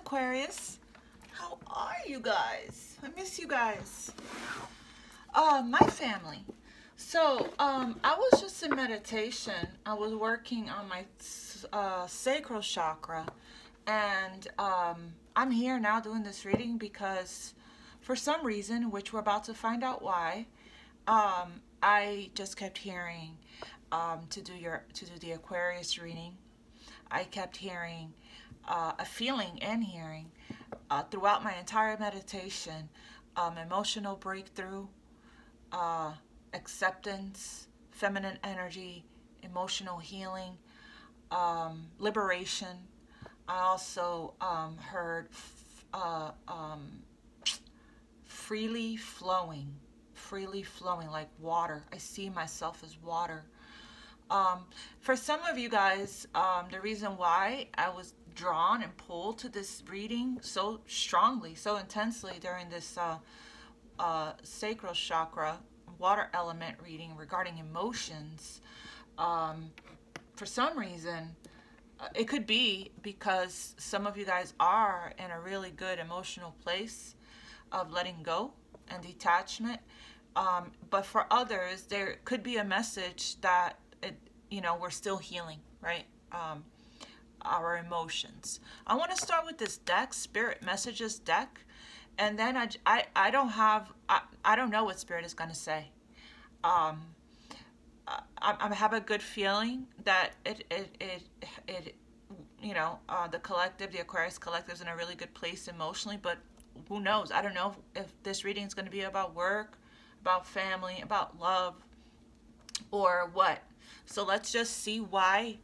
Aquarius. How are you guys? I miss you guys. My family. So, I was just in meditation. I was working on my sacral chakra, and I'm here now doing this reading because, for some reason, which we're about to find out why, I just kept hearing to do the Aquarius reading. I kept hearing a feeling and hearing throughout my entire meditation, emotional breakthrough, acceptance, feminine energy, emotional healing, liberation. I also heard freely flowing like water. I see myself as water. For some of you guys, the reason why I was drawn and pulled to this reading so strongly, so intensely during this sacral chakra water element reading regarding emotions, for some reason, it could be because some of you guys are in a really good emotional place of letting go and detachment. But for others, there could be a message that we're still healing, right? Our emotions. I want to start with this deck, Spirit Messages deck, and then I don't know what Spirit is going to say. I have a good feeling that the collective, the Aquarius collective, is in a really good place emotionally, but who knows? I don't know if this reading is going to be about work, about family, about love, or what. So let's just see why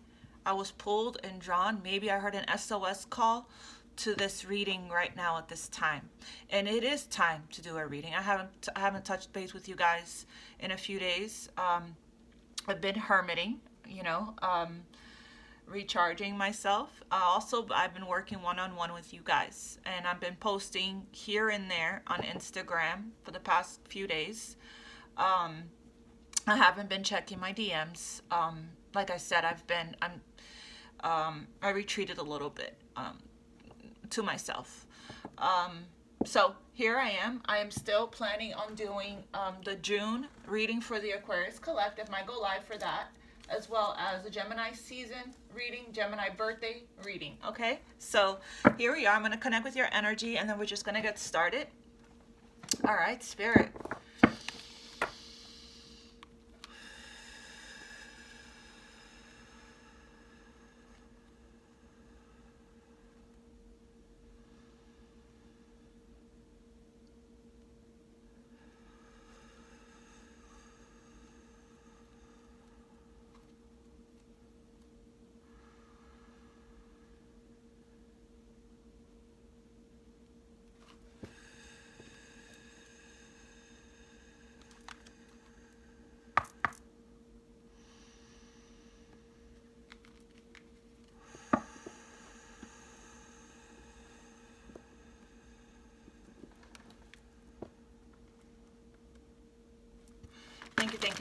I was pulled and drawn. Maybe I heard an SOS call to this reading right now at this time, and it is time to do a reading. I haven't touched base with you guys in a few days. I've been hermiting, recharging myself. Also, I've been working one-on-one with you guys, and I've been posting here and there on Instagram for the past few days. I haven't been checking my DMs. Like I said, I retreated a little bit to myself. So here I am. I am still planning on doing the June reading for the Aquarius Collective. Might go live for that, as well as the Gemini season reading, Gemini birthday reading. Okay, so here we are. I'm going to connect with your energy, and then we're just going to get started. All right, Spirit.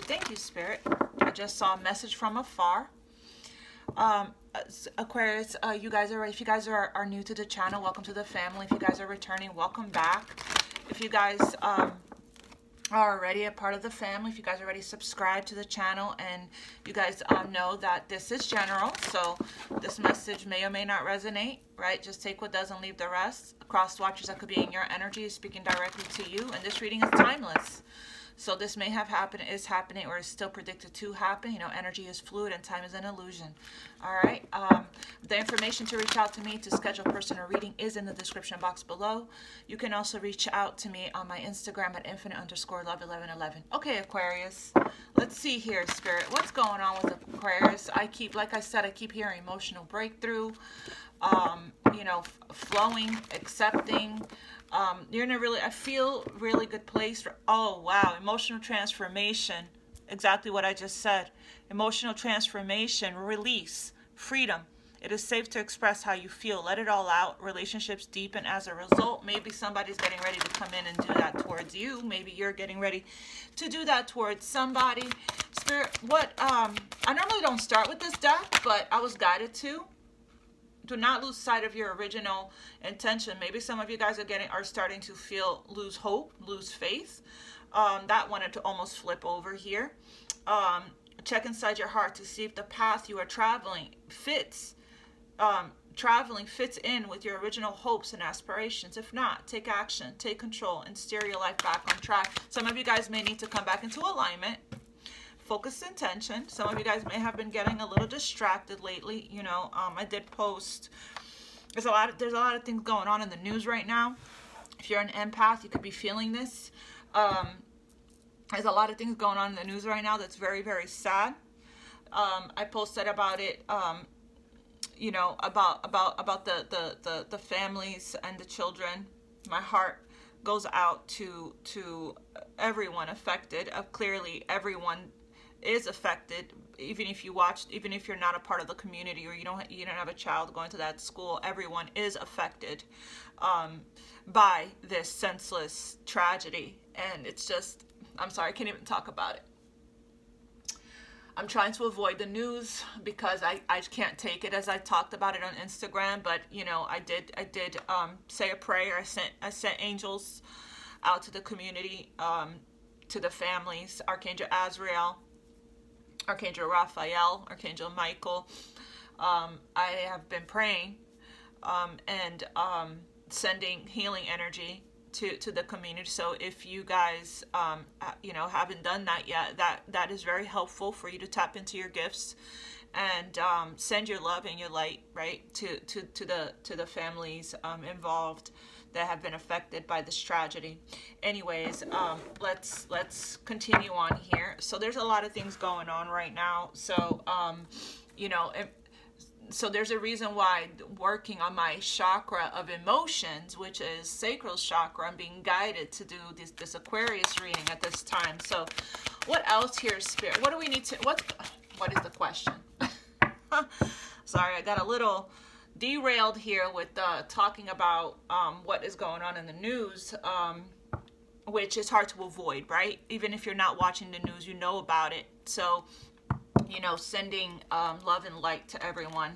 Thank you, Spirit. I just saw a message from afar. Aquarius, you guys are, if you guys are new to the channel, welcome to the family. If you guys are returning, welcome back. If you guys are already a part of the family, if you guys already subscribed to the channel, and you guys know that this is general, so this message may or may not resonate, right? Just take what does and leave the rest. Cross watchers that could be in your energy is speaking directly to you, and this reading is timeless. So this may have happened, is happening, or is still predicted to happen. Energy is fluid and time is an illusion. All right. The information to reach out to me to schedule personal reading is in the description box below. You can also reach out to me on my Instagram at infinite_love1111. Okay, Aquarius. Let's see here, Spirit. What's going on with Aquarius? Like I said, I keep hearing emotional breakthrough, flowing, accepting. You're in I feel really good place. Oh, wow. Emotional transformation. Exactly what I just said. Emotional transformation, release, freedom. It is safe to express how you feel. Let it all out. Relationships deepen as a result. Maybe somebody's getting ready to come in and do that towards you. Maybe you're getting ready to do that towards somebody. Spirit, I normally don't start with this deck, but I was guided to. do not lose sight of your original intention. Maybe some of you guys are starting to lose hope, lose faith. That wanted to almost flip over here. Check inside your heart to see if the path you are traveling fits in with your original hopes and aspirations. If not, take action, take control, and steer your life back on track. Some of you guys may need to come back into alignment. Focus intention. Some of you guys may have been getting a little distracted lately. You know, I did post. There's a lot of things going on in the news right now. If you're an empath, you could be feeling this. There's a lot of things going on in the news right now that's very, very sad. I posted about it. You know, about the families and the children. My heart goes out to everyone affected. Clearly, everyone is affected. Even if you're not a part of the community, or you don't have a child going to that school, everyone is affected by this senseless tragedy. And it's just, I'm sorry, I can't even talk about it. I'm trying to avoid the news because I can't take it, as I talked about it on Instagram. But you know, I did say a prayer. I sent angels out to the community, to the families, Archangel Azrael, Archangel Raphael, Archangel Michael. I have been praying and sending healing energy to the community. So if you guys haven't done that yet, that is very helpful for you to tap into your gifts and send your love and your light, right, to the families involved that have been affected by this tragedy. Anyways, let's continue on here. So there's a lot of things going on right now. So so there's a reason why working on my chakra of emotions, which is sacral chakra, I'm being guided to do this Aquarius reading at this time. So what else here, Spirit? What do we need to, what is the question? Sorry, I got a little derailed here with talking about what is going on in the news, which is hard to avoid, right? Even if you're not watching the news, you know about it. So sending love and light to everyone.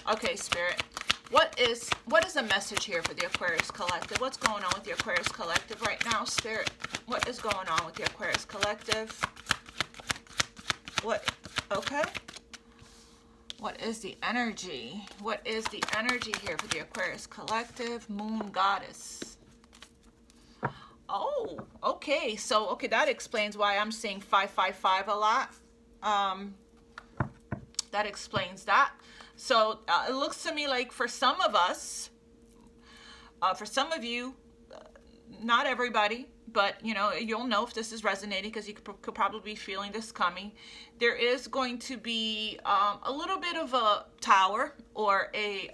Okay, Spirit, what is the message here for the Aquarius Collective? What's going on with the Aquarius Collective right now, Spirit? What is going on with the Aquarius Collective? Okay. What is the energy? What is the energy here for the Aquarius Collective? Moon Goddess. Oh, okay. So, that explains why I'm seeing 555 a lot. That explains that. So, it looks to me like for some of us, for some of you, not everybody, but, you'll know if this is resonating because you could probably be feeling this coming. There is going to be a little bit of a tower or a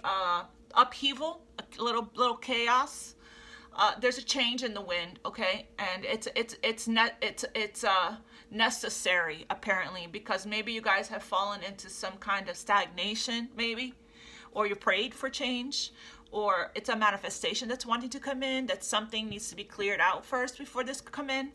upheaval, a little chaos. There's a change in the wind, okay, and it's necessary apparently, because maybe you guys have fallen into some kind of stagnation, maybe, or you prayed for change, or it's a manifestation that's wanting to come in, that something needs to be cleared out first before this could come in.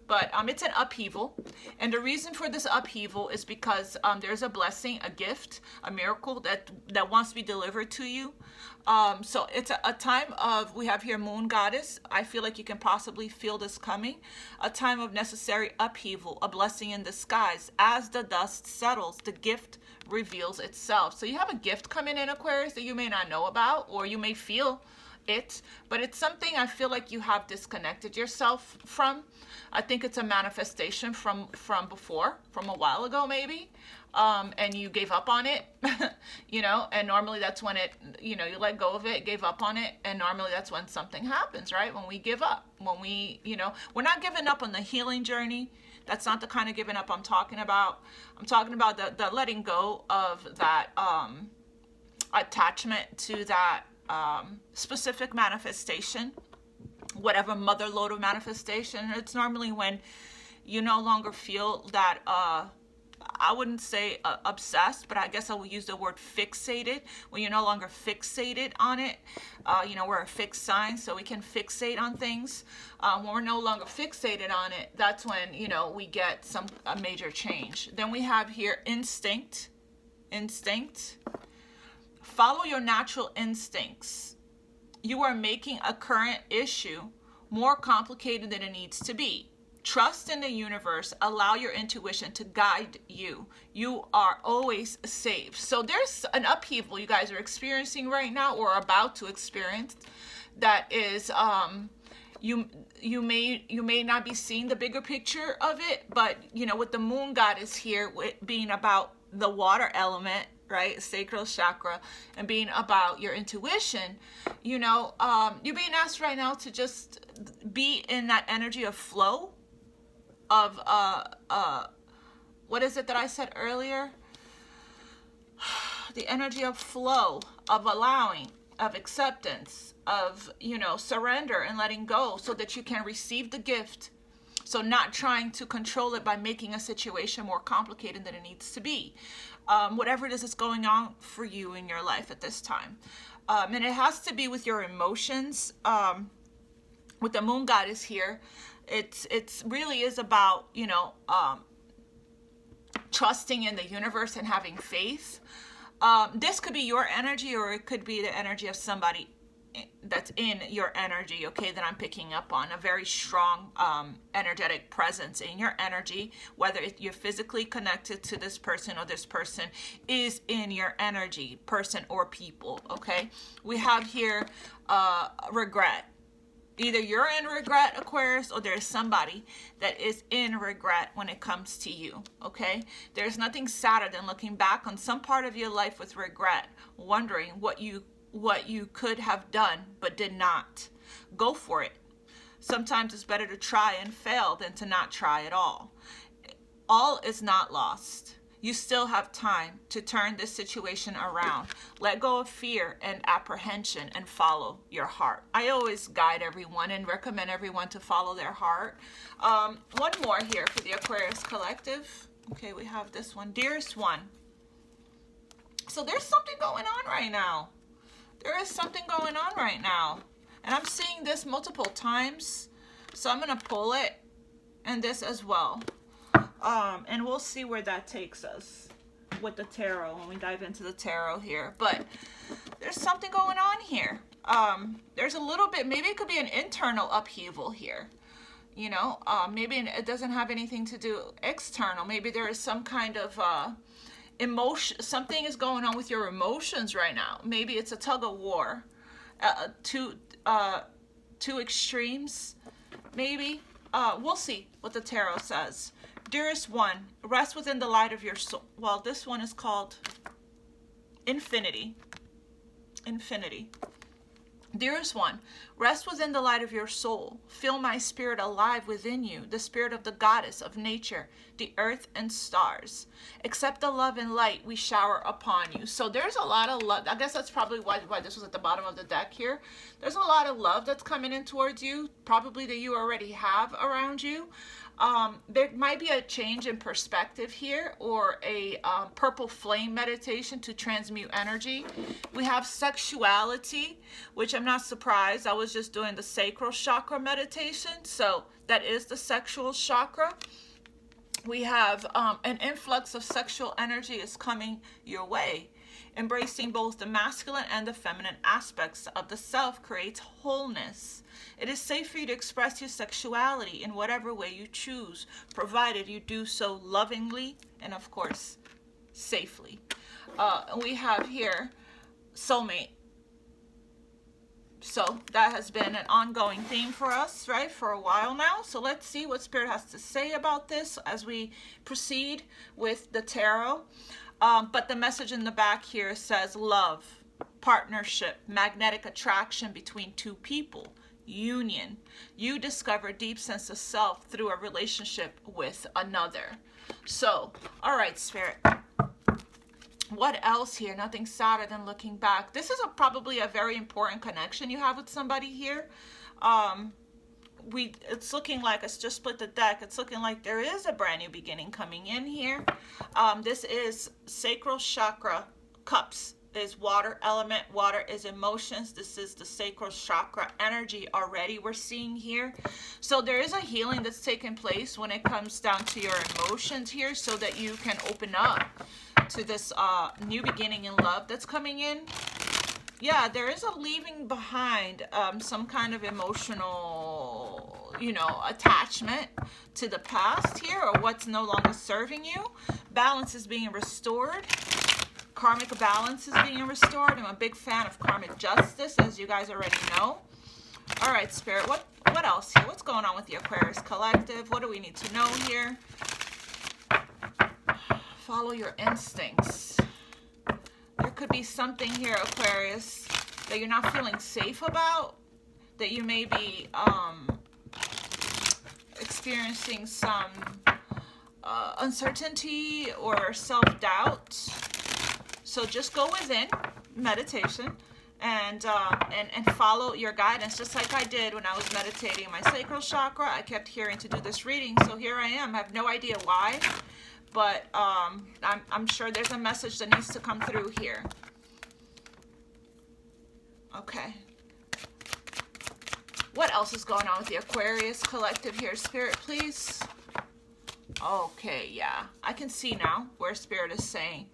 But it's an upheaval, and the reason for this upheaval is because there's a blessing, a gift, a miracle that wants to be delivered to you. So it's a time of, we have here Moon Goddess. I feel like you can possibly feel this coming. A time of necessary upheaval, a blessing in disguise. As the dust settles, the gift reveals itself. So you have a gift coming in, Aquarius, that you may not know about, or you may feel it, but it's something I feel like you have disconnected yourself from. I think it's a manifestation from before, from a while ago maybe, and you gave up on it, and normally that's when you let go of it, gave up on it, and normally that's when something happens, right? When we give up, when we, we're not giving up on the healing journey. That's not the kind of giving up I'm talking about. I'm talking about the letting go of that attachment to that specific manifestation, whatever mother load of manifestation. It's normally when you no longer feel that I wouldn't say obsessed, but I guess I will use the word fixated. When you're no longer fixated on it, we're a fixed sign, so we can fixate on things. When we're no longer fixated on it, that's when we get a major change. Then we have here instinct. Follow your natural instincts. You are making a current issue more complicated than it needs to be. Trust in the universe. Allow your intuition to guide you. You are always safe. So there's an upheaval you guys are experiencing right now, or about to experience, that is you may not be seeing the bigger picture of it, but you know, with the moon goddess here, with being about the water element, right, sacral chakra, and being about your intuition, you know, you're being asked right now to just be in that energy of flow, of what is it that I said earlier? The energy of flow, of allowing, of acceptance, of, you know, surrender and letting go, so that you can receive the gift. So not trying to control it by making a situation more complicated than it needs to be. Whatever it is that's going on for you in your life at this time. And it has to be with your emotions. With the moon goddess here, it's really is about, you know, trusting in the universe and having faith. This could be your energy, or it could be the energy of somebody that's in your energy, okay, that I'm picking up on. A very strong energetic presence in your energy, whether you're physically connected to this person or this person is in your energy, person or people, okay? We have here regret. Either you're in regret, Aquarius, or there's somebody that is in regret when it comes to you, okay? There's nothing sadder than looking back on some part of your life with regret, wondering what you could have done but did not. Go for it. Sometimes it's better to try and fail than to not try at all. All is not lost. You still have time to turn this situation around. Let go of fear and apprehension and follow your heart. I always guide everyone and recommend everyone to follow their heart. One more here for the Aquarius Collective. Okay, we have this one. Dearest one. So there's something going on right now. There is something going on right now. And I'm seeing this multiple times. So I'm going to pull it, and this as well. And we'll see where that takes us with the tarot when we dive into the tarot here. But there's something going on here. There's a little bit, maybe it could be an internal upheaval here. You know, maybe it doesn't have anything to do external. Maybe there is some kind of emotion, something is going on with your emotions right now. Maybe it's a tug of war, two extremes, maybe. We'll see what the tarot says. Dearest one, rest within the light of your soul. Well, this one is called Infinity. Infinity. Dearest one, rest within the light of your soul. Feel my spirit alive within you, the spirit of the goddess of nature, the earth and stars. Accept the love and light we shower upon you. So there's a lot of love. I guess that's probably why this was at the bottom of the deck here. There's a lot of love that's coming in towards you, probably that you already have around you. There might be a change in perspective here, or a purple flame meditation to transmute energy. We have sexuality, which I'm not surprised. I was just doing the sacral chakra meditation, so that is the sexual chakra. We have an influx of sexual energy is coming your way. Embracing both the masculine and the feminine aspects of the self creates wholeness. It is safe for you to express your sexuality in whatever way you choose, provided you do so lovingly and, of course, safely. We have here soulmate. So that has been an ongoing theme for us, right, for a while now. So let's see what Spirit has to say about this as we proceed with the tarot. But the message in the back here says love, partnership, magnetic attraction between two people, union. You discover deep sense of self through a relationship with another. So, all right, Spirit. What else here? Nothing sadder than looking back. This is probably a very important connection you have with somebody here. It's looking like, it's just split the deck. It's looking like there is a brand new beginning coming in here. This is sacral chakra. Cups is water element. Water is emotions. This is the sacral chakra energy already we're seeing here. So there is a healing that's taking place when it comes down to your emotions here, so that you can open up to this new beginning in love that's coming in. Yeah, there is a leaving behind some kind of emotional, you know, attachment to the past here, or what's no longer serving you. Balance is being restored. Karmic balance is being restored. I'm a big fan of karmic justice, as you guys already know. All right, Spirit, what else here? What's going on with the Aquarius collective? What do we need to know here? Follow your instincts. There could be something here, Aquarius, that you're not feeling safe about, that you may be experiencing some uncertainty or self-doubt. So just go within, meditation, and follow your guidance, just like I did when I was meditating my sacral chakra. I kept hearing to do this reading, so here I am. I have no idea why, but I'm sure there's a message that needs to come through here. Okay. What else is going on with the Aquarius collective here, Spirit, please? Okay, yeah. I can see now where Spirit is saying.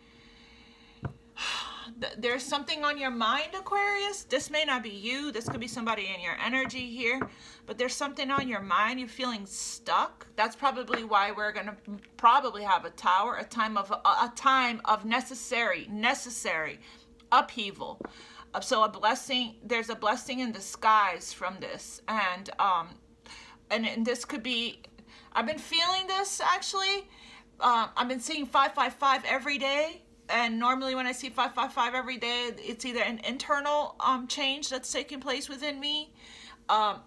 There's something on your mind, Aquarius. This may not be you. This could be somebody in your energy here. But there's something on your mind. You're feeling stuck. That's probably why we're going to probably have a tower, a time of necessary upheaval. So a blessing, there's a blessing in disguise from this. And this could be, I've been feeling this actually. I've been seeing 555 every day. And normally when I see 555 every day, it's either an internal change that's taking place within me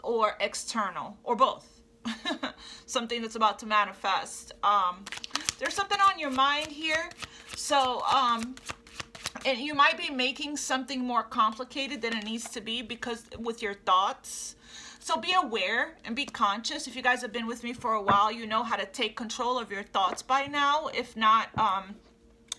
or external, or both. Something that's about to manifest. There's something on your mind here. So, and you might be making something more complicated than it needs to be because with your thoughts. So be aware and be conscious. If you guys have been with me for a while, you know how to take control of your thoughts by now. If not,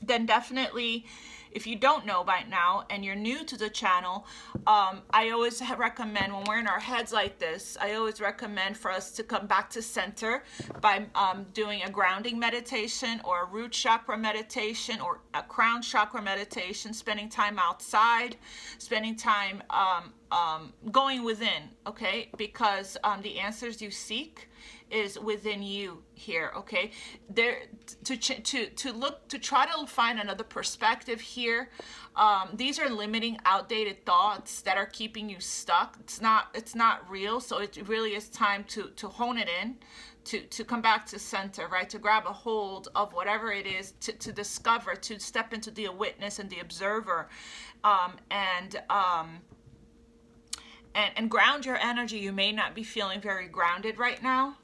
then definitely, if you don't know by now and you're new to the channel, I always recommend, when we're in our heads like this, I always recommend for us to come back to center by doing a grounding meditation or a root chakra meditation or a crown chakra meditation, spending time outside, spending time going within, okay? Because the answers you seek is within you here, okay? There to try to find another perspective here. These are limiting, outdated thoughts that are keeping you stuck. It's not real. So it really is time to hone it in, to come back to center, right? To grab a hold of whatever it is, to discover, to step into the witness and the observer, and ground your energy. You may not be feeling very grounded right now.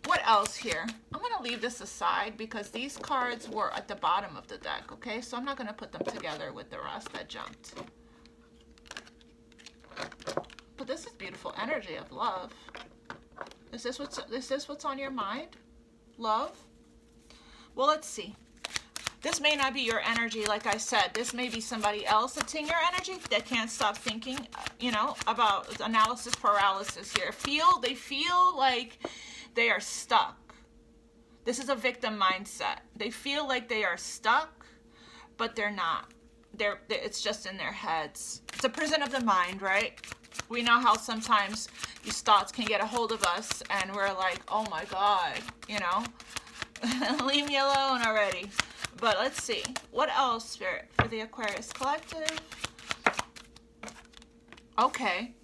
What else here? I'm going to leave this aside because these cards were at the bottom of the deck, okay? So I'm not going to put them together with the rest that jumped. But this is beautiful energy of love. Is this what's on your mind? Love? Well, let's see. This may not be your energy, like I said. This may be somebody else that's in your energy that can't stop thinking, you know, about analysis paralysis here. They feel like they are stuck. This is a victim mindset. They feel like they are stuck, but they're not. It's just in their heads. It's a prison of the mind, right? We know how sometimes these thoughts can get a hold of us, and we're like, oh my God, you know, leave me alone already. But let's see. What else, Spirit, for the Aquarius collective? Okay.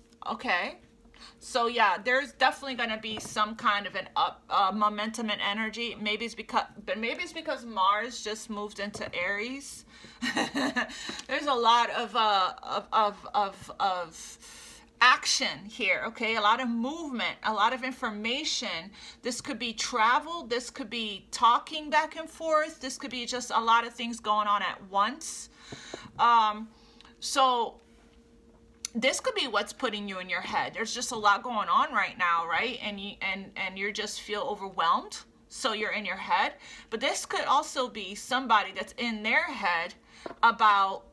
So yeah, there's definitely going to be some kind of an momentum and energy. Maybe it's because Mars just moved into Aries. There's a lot of action here, okay? A lot of movement, a lot of information. This could be travel. This could be talking back and forth. This could be just a lot of things going on at once. So this could be what's putting you in your head. There's just a lot going on right now, right? And you just feel overwhelmed. So you're in your head. But this could also be somebody that's in their head about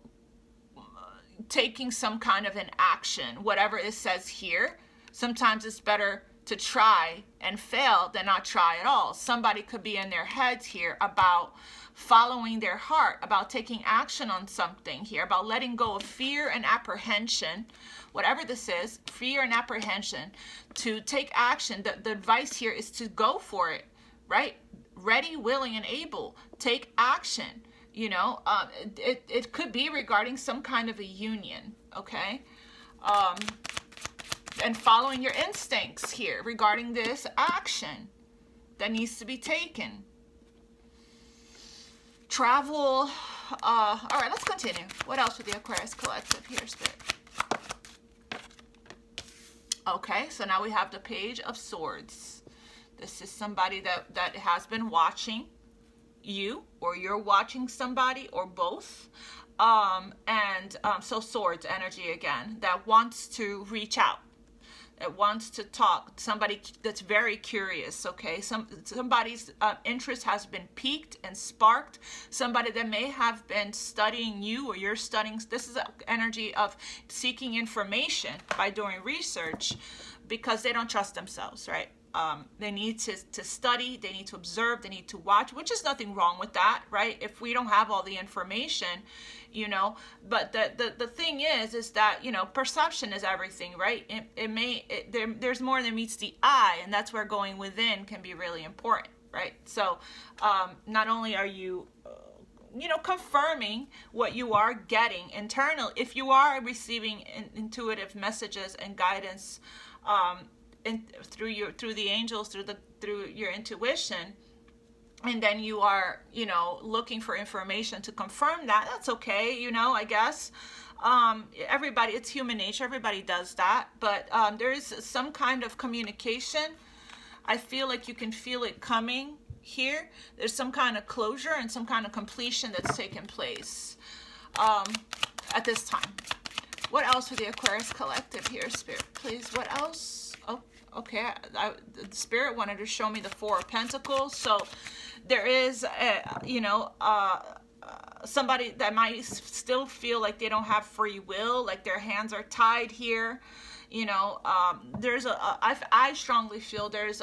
taking some kind of an action, whatever it says here. Sometimes it's better to try and fail than not try at all. Somebody could be in their heads here about following their heart, about taking action on something here, about letting go of fear and apprehension, whatever this is, fear and apprehension, to take action. The advice here is to go for it, right? Ready, willing, and able. Take action. You know, it could be regarding some kind of a union, okay? And following your instincts here regarding this action that needs to be taken. Travel. All right, let's continue. What else with the Aquarius Collective here, Spirit? Okay, so now we have the Page of Swords. This is somebody that has been watching you, or you're watching somebody, or both. So swords energy again, that wants to reach out. It wants to talk. Somebody that's very curious, okay? Somebody's interest has been piqued and sparked. Somebody that may have been studying you, or you're studying. This is an energy of seeking information by doing research, because they don't trust themselves, right? They need to study, they need to observe, they need to watch, which is nothing wrong with that, right? If we don't have all the information, you know, but the thing is that, you know, perception is everything, right? There's more than meets the eye, and that's where going within can be really important, right? So not only are you confirming what you are getting internal, if you are receiving intuitive messages and guidance through the angels, through your intuition, and then you are, you know, looking for information to confirm that, that's okay, you know, I guess. Everybody, it's human nature, everybody does that, but there is some kind of communication. I feel like you can feel it coming here. There's some kind of closure and some kind of completion that's taken place at this time. What else with the Aquarius Collective here, Spirit, please? What else? Oh, okay. The Spirit wanted to show me the Four of Pentacles. So there is, somebody that might still feel like they don't have free will, like their hands are tied here. You know, I strongly feel there's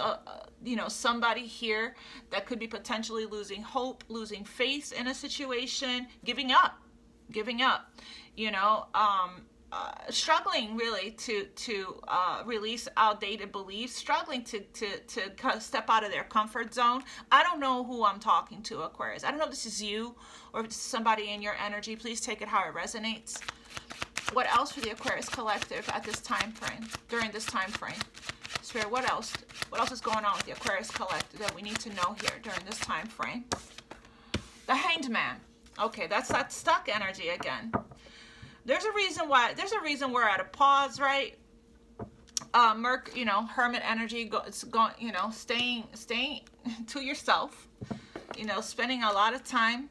somebody here that could be potentially losing hope, losing faith in a situation, giving up, you know, struggling really to release outdated beliefs, struggling to step out of their comfort zone. I don't know who I'm talking to, Aquarius. I don't know if this is you or if it's somebody in your energy. Please take it how it resonates. What else for the Aquarius Collective at this time frame, during this time frame? Spirit, what else? What else is going on with the Aquarius Collective that we need to know here during this time frame? The Hanged Man. Okay, that's that stuck energy again. There's a reason we're at a pause, right? Hermit energy, staying to yourself, spending a lot of time,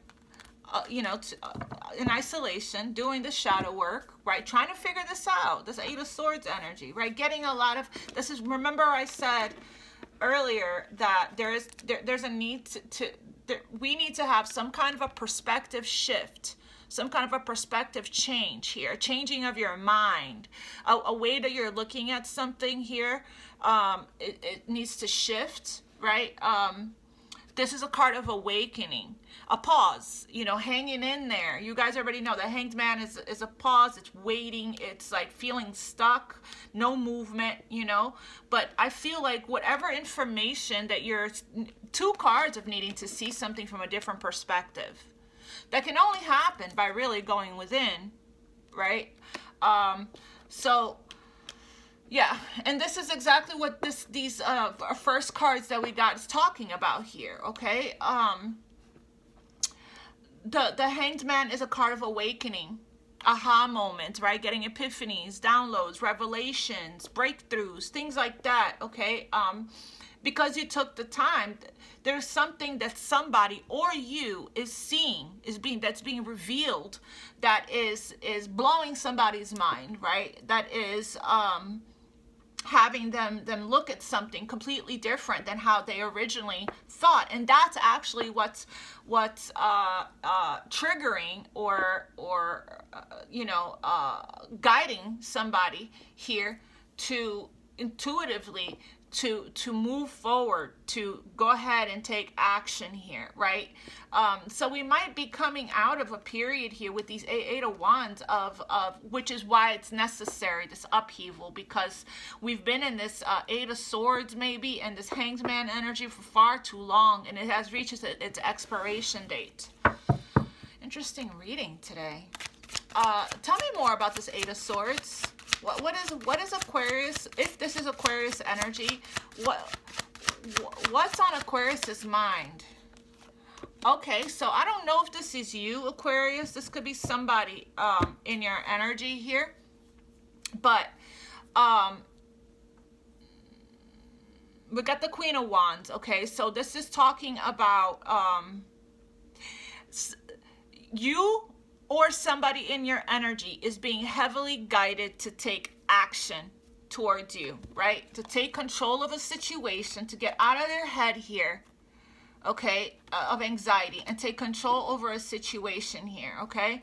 in isolation, doing the shadow work, right? Trying to figure this out. This Eight of Swords energy, right? Getting a lot of, remember I said earlier that there's a need we need to have some kind of a perspective shift, some kind of a perspective change here, changing of your mind, a way that you're looking at something here. It needs to shift, right? This is a card of awakening, a pause, hanging in there. You guys already know the Hanged Man is a pause. It's waiting. It's like feeling stuck, no movement, But I feel like whatever information that you're, two cards of needing to see something from a different perspective. That can only happen by really going within, right? Yeah, and this is exactly what these first cards that we got is talking about here, okay? The Hanged Man is a card of awakening, aha moments, right? Getting epiphanies, downloads, revelations, breakthroughs, things like that, okay? Because you took the time, there's something that somebody or you is seeing, that's being revealed, that is blowing somebody's mind, right? That is having them look at something completely different than how they originally thought, and that's actually what's triggering or guiding somebody here to intuitively to move forward, to go ahead and take action here, right? So we might be coming out of a period here with these Eight of Wands of which is why it's necessary, this upheaval, because we've been in this Eight of Swords maybe and this Hanged Man energy for far too long, and it has reached its expiration date. Interesting reading today. Tell me more about this Eight of Swords. What is Aquarius? If this is Aquarius energy, what's on Aquarius's mind? Okay, so I don't know if this is you, Aquarius. This could be somebody in your energy here, but we got the Queen of Wands. Okay, so this is talking about you or somebody in your energy is being heavily guided to take action towards you, right? To take control of a situation, to get out of their head here, okay, of anxiety, and take control over a situation here, okay?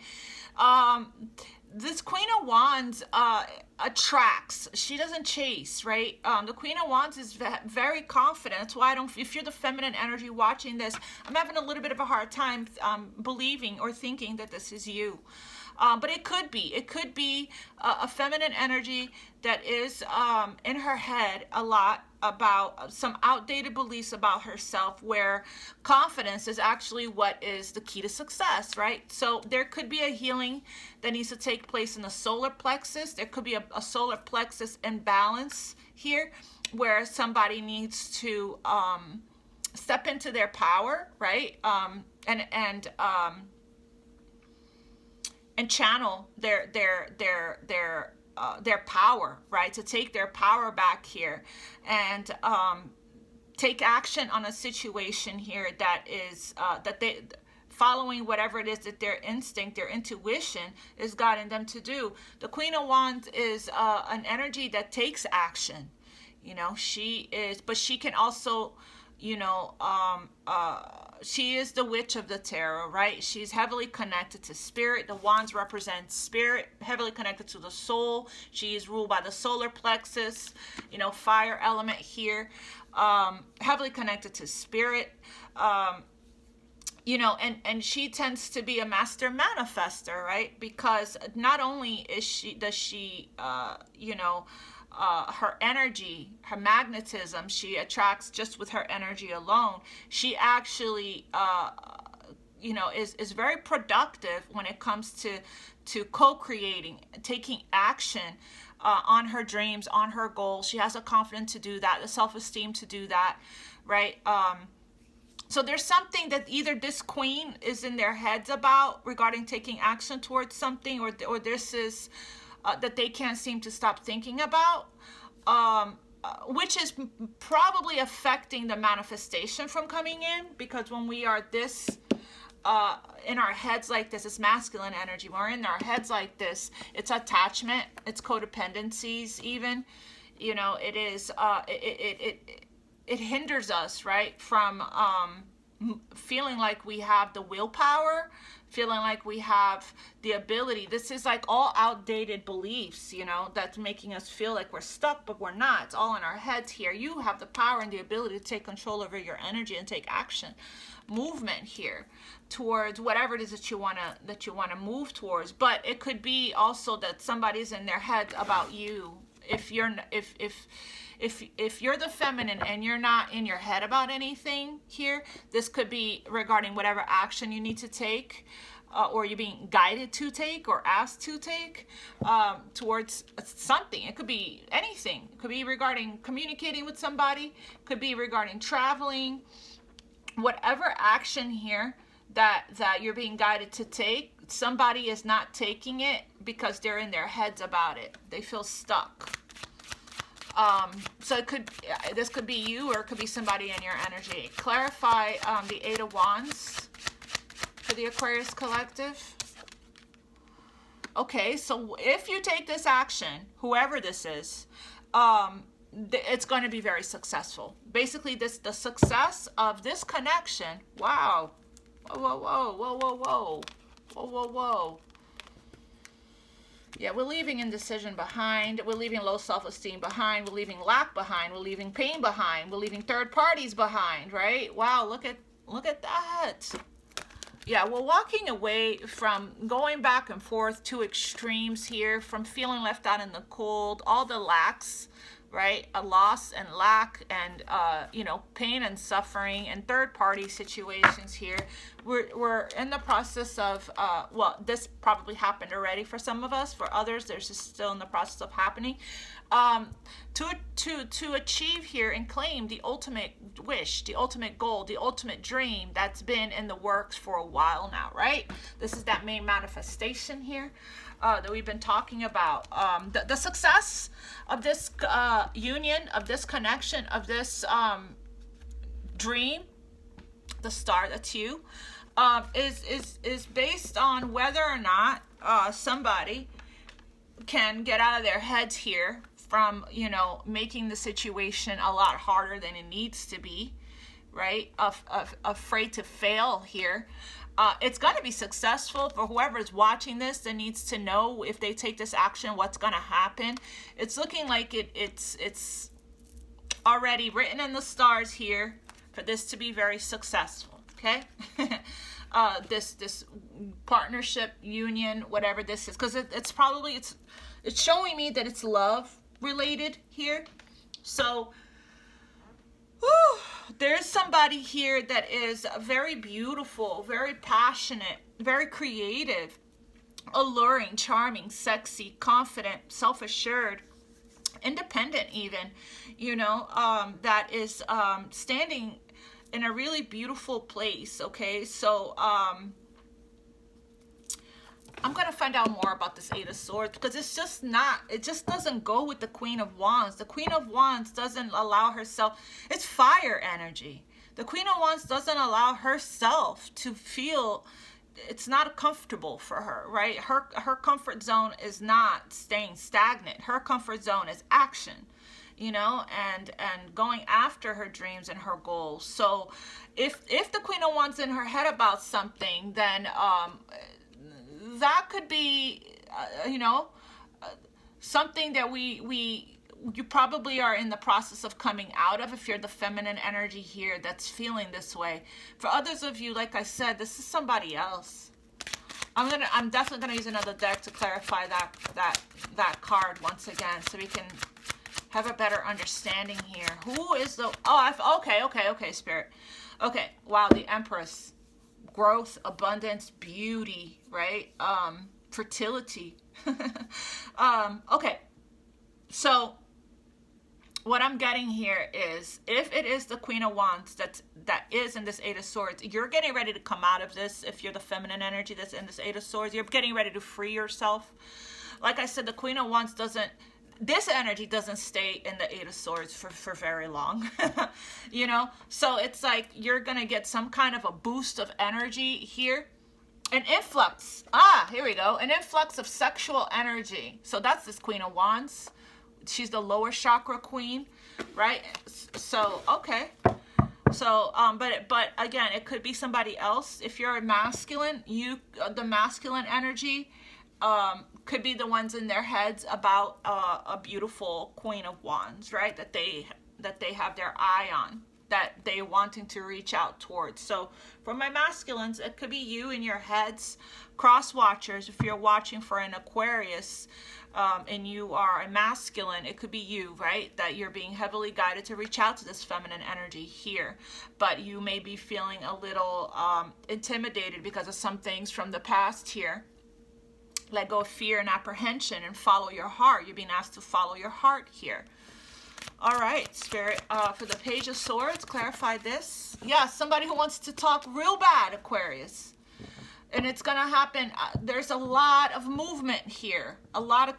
This Queen of Wands attracts. She doesn't chase, right? The Queen of Wands is very confident. That's why if you're the feminine energy watching this, I'm having a little bit of a hard time believing or thinking that this is you. But it could be a feminine energy that is in her head a lot about some outdated beliefs about herself, where confidence is actually what is the key to success, right? So there could be a healing that needs to take place in the solar plexus. There could be a solar plexus imbalance here, where somebody needs to step into their power, right? And channel their power, right? To take their power back here and take action on a situation here that is that they following whatever it is that their instinct, their intuition is guiding them to do. The Queen of Wands is an energy that takes action. You know, she is, but she can also, you know, she is the witch of the tarot, right? She's heavily connected to spirit. The wands represent spirit, heavily connected to the soul. She is ruled by the solar plexus, you know, fire element here, heavily connected to spirit. You know, and she tends to be a master manifester, right? Because not only does she, you know, her energy, her magnetism, she attracts just with her energy alone. She actually, you know, is very productive when it comes to co-creating, taking action on her dreams, on her goals. She has the confidence to do that, the self-esteem to do that, right? So there's something that either this queen is in their heads about regarding taking action towards something, or this is that they can't seem to stop thinking about, which is probably affecting the manifestation from coming in, because when we are this in our heads like this, it's masculine energy. When we're in our heads like this, it's attachment, it's codependencies even, you know, it is, it hinders us, right, from feeling like we have the willpower, feeling like we have the ability. This is like all outdated beliefs, you know, that's making us feel like we're stuck, but we're not. It's all in our heads here. You have the power and the ability to take control over your energy and take action, movement here towards whatever it is that you want to move towards. But it could be also that somebody's in their head about you. If you're the feminine and you're not in your head about anything here, this could be regarding whatever action you need to take, or you're being guided to take or asked to take towards something. It could be anything. It could be regarding communicating with somebody. It could be regarding traveling. Whatever action here that you're being guided to take, somebody is not taking it because they're in their heads about it. They feel stuck. So this could be you, or it could be somebody in your energy. Clarify the Eight of Wands for the Aquarius collective. Okay, so if you take this action, whoever this is, it's going to be very successful. Basically, the success of this connection. Wow. Whoa, whoa, whoa, whoa, whoa, whoa, whoa, whoa, whoa. Yeah, we're leaving indecision behind. We're leaving low self-esteem behind. We're leaving lack behind. We're leaving pain behind. We're leaving third parties behind, right? Wow, look at that. Yeah, we're walking away from going back and forth to extremes here, from feeling left out in the cold, all the lacks, right? A loss and lack and, pain and suffering and third party situations here. We're in the process of, this probably happened already for some of us. For others, there's just still in the process of happening. To achieve here and claim the ultimate wish, the ultimate goal, the ultimate dream that's been in the works for a while now, right? This is that main manifestation here that we've been talking about. The success of this union, of this connection, of this dream, the star that's you, is based on whether or not somebody can get out of their heads here from, making the situation a lot harder than it needs to be, right? Afraid to fail here. It's going to be successful for whoever's watching this that needs to know if they take this action, what's going to happen. It's looking like it's already written in the stars here for this to be very successful, okay? This partnership, union, whatever this is, because it's showing me that it's love related here. So there's somebody here that is very beautiful, very passionate, very creative, alluring, charming, sexy, confident, self-assured, independent even, that is standing in a really beautiful place, okay? So I'm going to find out more about this Eight of Swords, because it just doesn't go with the Queen of Wands. The Queen of Wands doesn't allow herself, it's fire energy. The Queen of Wands doesn't allow herself to feel, it's not comfortable for her, right? Her comfort zone is not staying stagnant. Her comfort zone is action, and going after her dreams and her goals. So if the Queen of Wands in her head about something, then that could be, something that you probably are in the process of coming out of, if you're the feminine energy here that's feeling this way. For others of you, like I said, this is somebody else. I'm definitely gonna use another deck to clarify that card once again, so we can have a better understanding here. Who is the okay, Spirit. Okay, wow, the Empress. Growth, abundance, beauty, right? Fertility. Okay, so what I'm getting here is, if it is the Queen of Wands that is in this Eight of Swords, you're getting ready to come out of this. If you're the feminine energy that's in this Eight of Swords, you're getting ready to free yourself. Like I said, the Queen of Wands this energy doesn't stay in the Eight of Swords for very long, so it's like you're gonna get some kind of a boost of energy here, an influx, here we go, an influx of sexual energy. So that's this Queen of Wands. She's the lower chakra queen, right? So okay, so but again, it could be somebody else. If you're a masculine, the masculine energy could be the ones in their heads about a beautiful Queen of Wands, right? That they have their eye on, that they wanting to reach out towards. So for my masculines, it could be you in your heads. Cross watchers, if you're watching for an Aquarius and you are a masculine, it could be you, right? That you're being heavily guided to reach out to this feminine energy here. But you may be feeling a little intimidated because of some things from the past here. Let go of fear and apprehension and follow your heart. You're being asked to follow your heart here. All right, Spirit, for the Page of Swords, clarify this. Yeah, somebody who wants to talk real bad, Aquarius. And it's going to happen. There's a lot of movement here. A lot of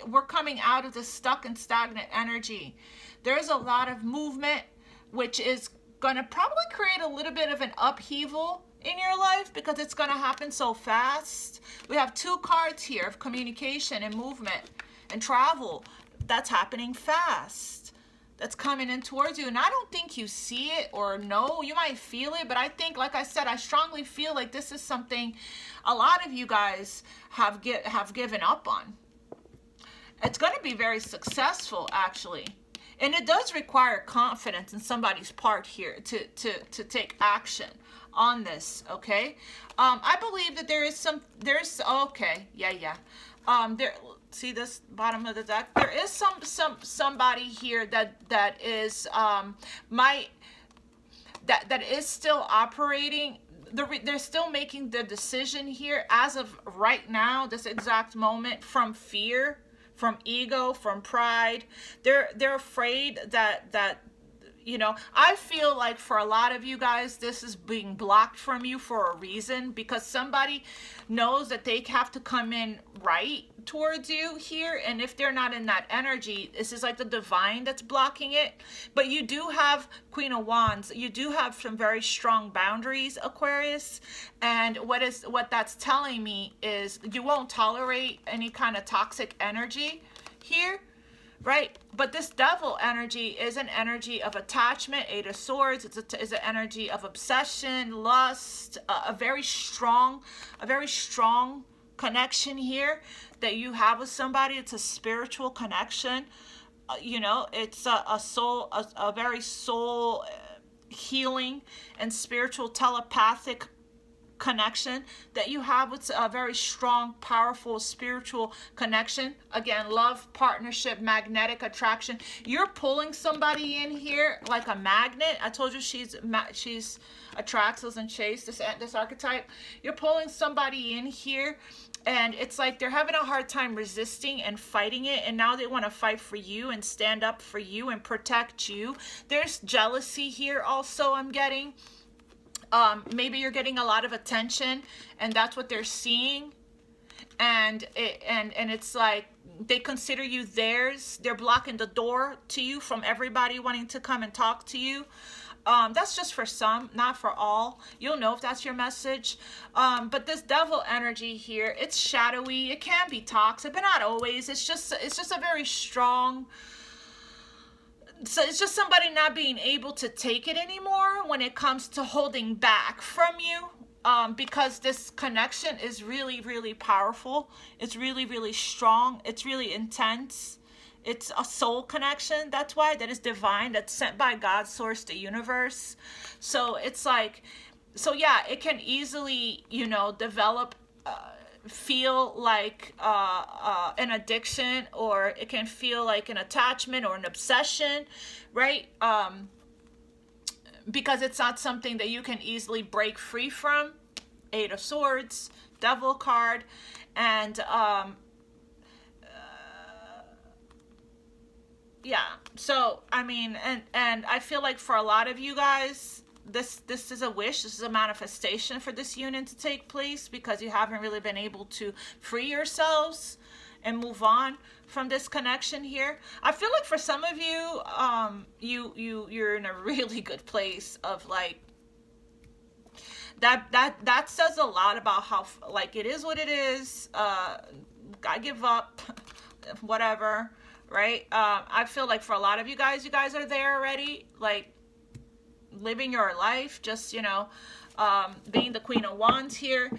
we're coming out of the stuck and stagnant energy. There's a lot of movement, which is going to probably create a little bit of an upheaval in your life, because it's going to happen so fast. We have two cards here of communication and movement and travel. That's happening fast. That's coming in towards you. And I don't think you see it or know. You might feel it, but I think, like I said, I strongly feel like this is something a lot of you guys have given up on. It's going to be very successful, actually. And it does require confidence in somebody's part here to take action on this, okay? I believe that okay, yeah. There, see this bottom of the deck? There is somebody here that is, that is still operating. They're still making the decision here as of right now, this exact moment, from fear, from ego, from pride. They're afraid that you know, I feel like for a lot of you guys, this is being blocked from you for a reason, because somebody knows that they have to come in right towards you here. And if they're not in that energy, this is like the divine that's blocking it. But you do have Queen of Wands. You do have some very strong boundaries, Aquarius. And what that's telling me is you won't tolerate any kind of toxic energy here. Right? But this devil energy is an energy of attachment, Eight of Swords. It's an energy of obsession, lust, a very strong connection here that you have with somebody. It's a spiritual connection. You know, it's a very soul healing and spiritual telepathic connection that you have with a very strong, powerful spiritual connection. Again, love, partnership, magnetic attraction. You're pulling somebody in here like a magnet. I told you she's attracts us and chase this archetype. You're pulling somebody in here, and it's like they're having a hard time resisting and fighting it, and now they want to fight for you and stand up for you and protect you. There's jealousy here also, I'm getting. Maybe you're getting a lot of attention, and that's what they're seeing, and it's like they consider you theirs. They're blocking the door to you from everybody wanting to come and talk to you. That's just for some, not for all. You'll know if that's your message. But this devil energy here, it's shadowy. It can be toxic, but not always. It's just a very strong. So it's just somebody not being able to take it anymore when it comes to holding back from you, because this connection is really, really powerful. It's really, really strong. It's really intense. It's a soul connection. That's why that is divine. That's sent by God, source, the universe. So it's like, so yeah, it can easily, you know, develop feel like an addiction, or it can feel like an attachment or an obsession, right? Because it's not something that you can easily break free from. Eight of Swords, Devil card, and yeah. So I mean, and I feel like for a lot of you guys, this is a wish, this is a manifestation for this union to take place, because you haven't really been able to free yourselves and move on from this connection here. I feel like for some of you, you're in a really good place of like, that says a lot about how, like, it is what it is. I give up, whatever, right? I feel like for a lot of you guys are there already, like, living your life, just, you know, being the Queen of Wands here.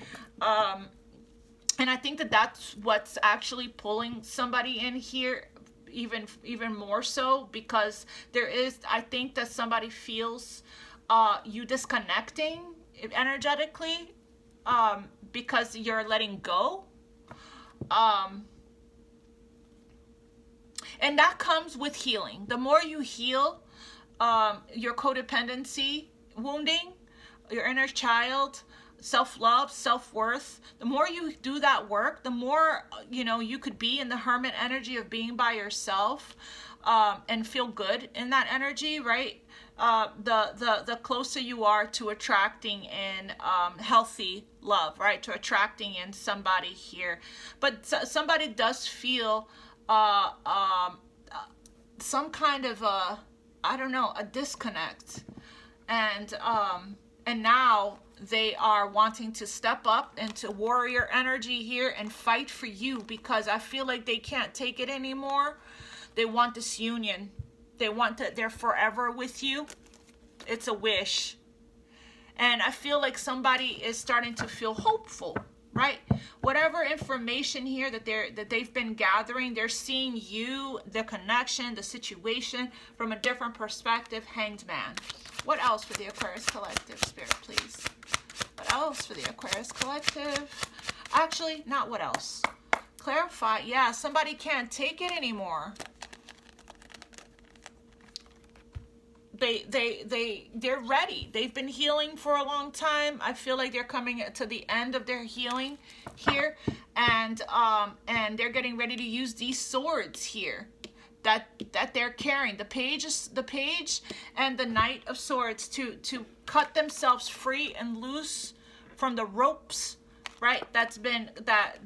And I think that that's what's actually pulling somebody in here even more so, because there is, I think that somebody feels you disconnecting energetically, because you're letting go. And that comes with healing. The more you heal your codependency wounding, your inner child, self-love, self-worth, the more you do that work, the more, you know, you could be in the hermit energy of being by yourself, and feel good in that energy, right? The closer you are to attracting in healthy love, right? To attracting in somebody here. But somebody does feel some kind of a, I don't know, a disconnect, and now they are wanting to step up into warrior energy here and fight for you, because I feel like they can't take it anymore. They want this union. They want that they're forever with you. It's a wish. And I feel like somebody is starting to feel hopeful, right? Whatever information here that they've been gathering, they're seeing you, the connection, the situation from a different perspective. Hanged Man. What else for the Aquarius Collective, Spirit, please? What else for the Aquarius Collective? Actually, not what else. Clarify. Yeah, somebody can't take it anymore. They're ready. They've been healing for a long time. I feel like they're coming to the end of their healing here, and they're getting ready to use these swords here that they're carrying. The page and the Knight of Swords to cut themselves free and loose from the ropes, right? That's been that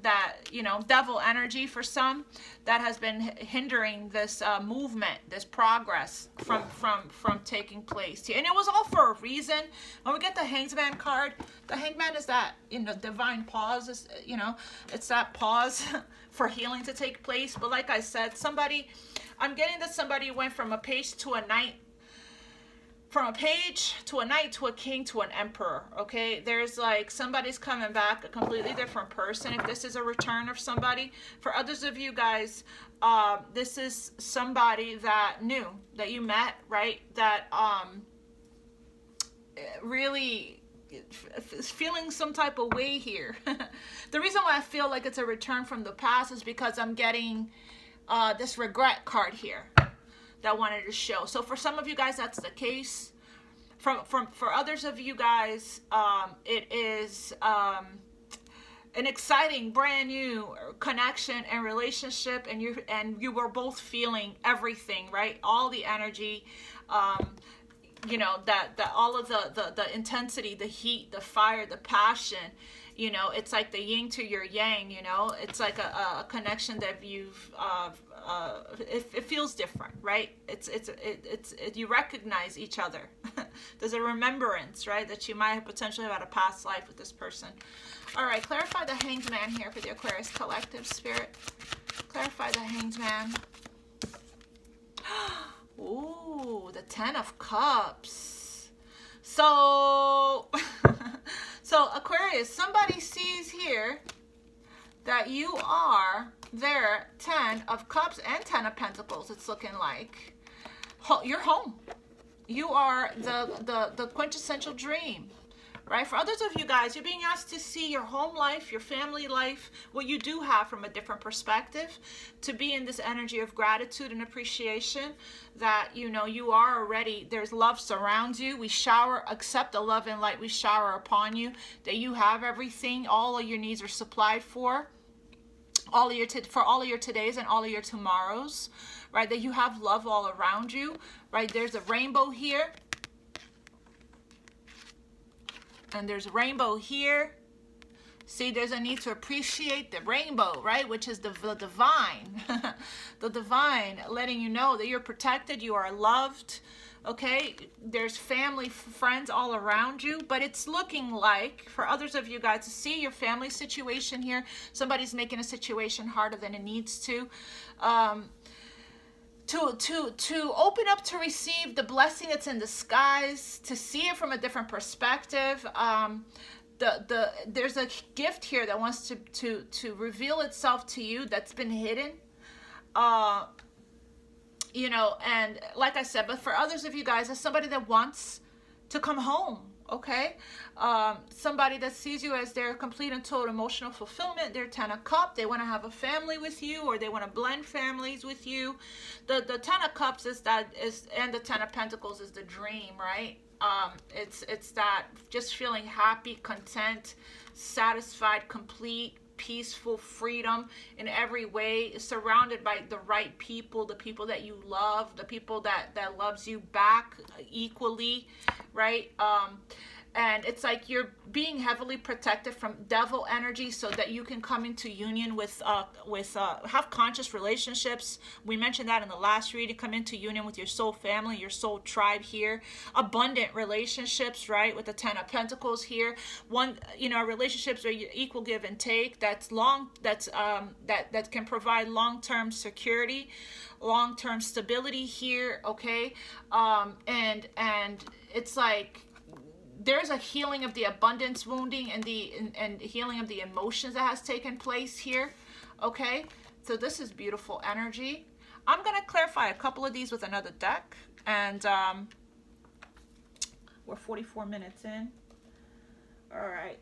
you know, devil energy for some that has been hindering this movement, this progress from taking place here. And it was all for a reason. When we get the Hanged Man card, the Hanged Man is that, you know, divine pause, you know, it's that pause for healing to take place. But like I said, I'm getting that somebody went from a page to a knight, from a page to a knight to a king to an emperor, okay? There's like somebody's coming back, a completely different person. If this is a return of somebody, for others of you guys, this is somebody that knew, that you met, right? That really is feeling some type of way here. The reason why I feel like it's a return from the past is because I'm getting this regret card here that I wanted to show. So for some of you guys, that's the case. For others of you guys, it is an exciting, brand new connection and relationship, and you were both feeling everything, right? All the energy, you know, that all of the intensity, the heat, the fire, the passion. You know, it's like the yin to your yang, you know, it's like a connection that you've, it feels different, right? It's you recognize each other. There's a remembrance, right? That you might have potentially had a past life with this person. All right, clarify the Hanged Man here for the Aquarius Collective, Spirit. Clarify the Hanged Man. Ooh, the Ten of Cups. So, so Aquarius, somebody sees here that you are their 10 of Cups and 10 of Pentacles, it's looking like. You're home. You are the quintessential dream, right? For others of you guys, you're being asked to see your home life, your family life, what you do have from a different perspective, to be in this energy of gratitude and appreciation that, you know, you are already, there's love surrounds you. We shower, accept the love and light we shower upon you, that you have everything, all of your needs are supplied for all of your todays and all of your tomorrows, right? That you have love all around you, right? There's a rainbow here. And there's a rainbow here. See, there's a need to appreciate the rainbow, right? Which is the divine. The divine, letting you know that you're protected, you are loved, okay? There's family, friends all around you, but it's looking like, for others of you guys, to see your family situation here, somebody's making a situation harder than it needs to. To open up to receive the blessing that's in disguise, to see it from a different perspective. There's a gift here that wants to reveal itself to you that's been hidden. You know, and like I said, but for others of you guys, there's somebody that wants to come home, okay? Somebody that sees you as their complete and total emotional fulfillment, their 10 of Cups, they want to have a family with you, or they want to blend families with you. The 10 of Cups and the 10 of Pentacles is the dream, right? It's that just feeling happy, content, satisfied, complete, peaceful, freedom in every way, surrounded by the right people, the people that you love, the people that loves you back equally, right? And it's like you're being heavily protected from devil energy so that you can come into union with have conscious relationships. We mentioned that in the last reading. Come into union with your soul family, your soul tribe here. Abundant relationships, right? With the 10 of Pentacles here. One, you know, relationships where you equal give and take. That can provide long-term security, long-term stability here, okay? And it's like there's a healing of the abundance wounding and the and healing of the emotions that has taken place here. Okay, so this is beautiful energy. I'm going to clarify a couple of these with another deck, and we're 44 minutes in. All right.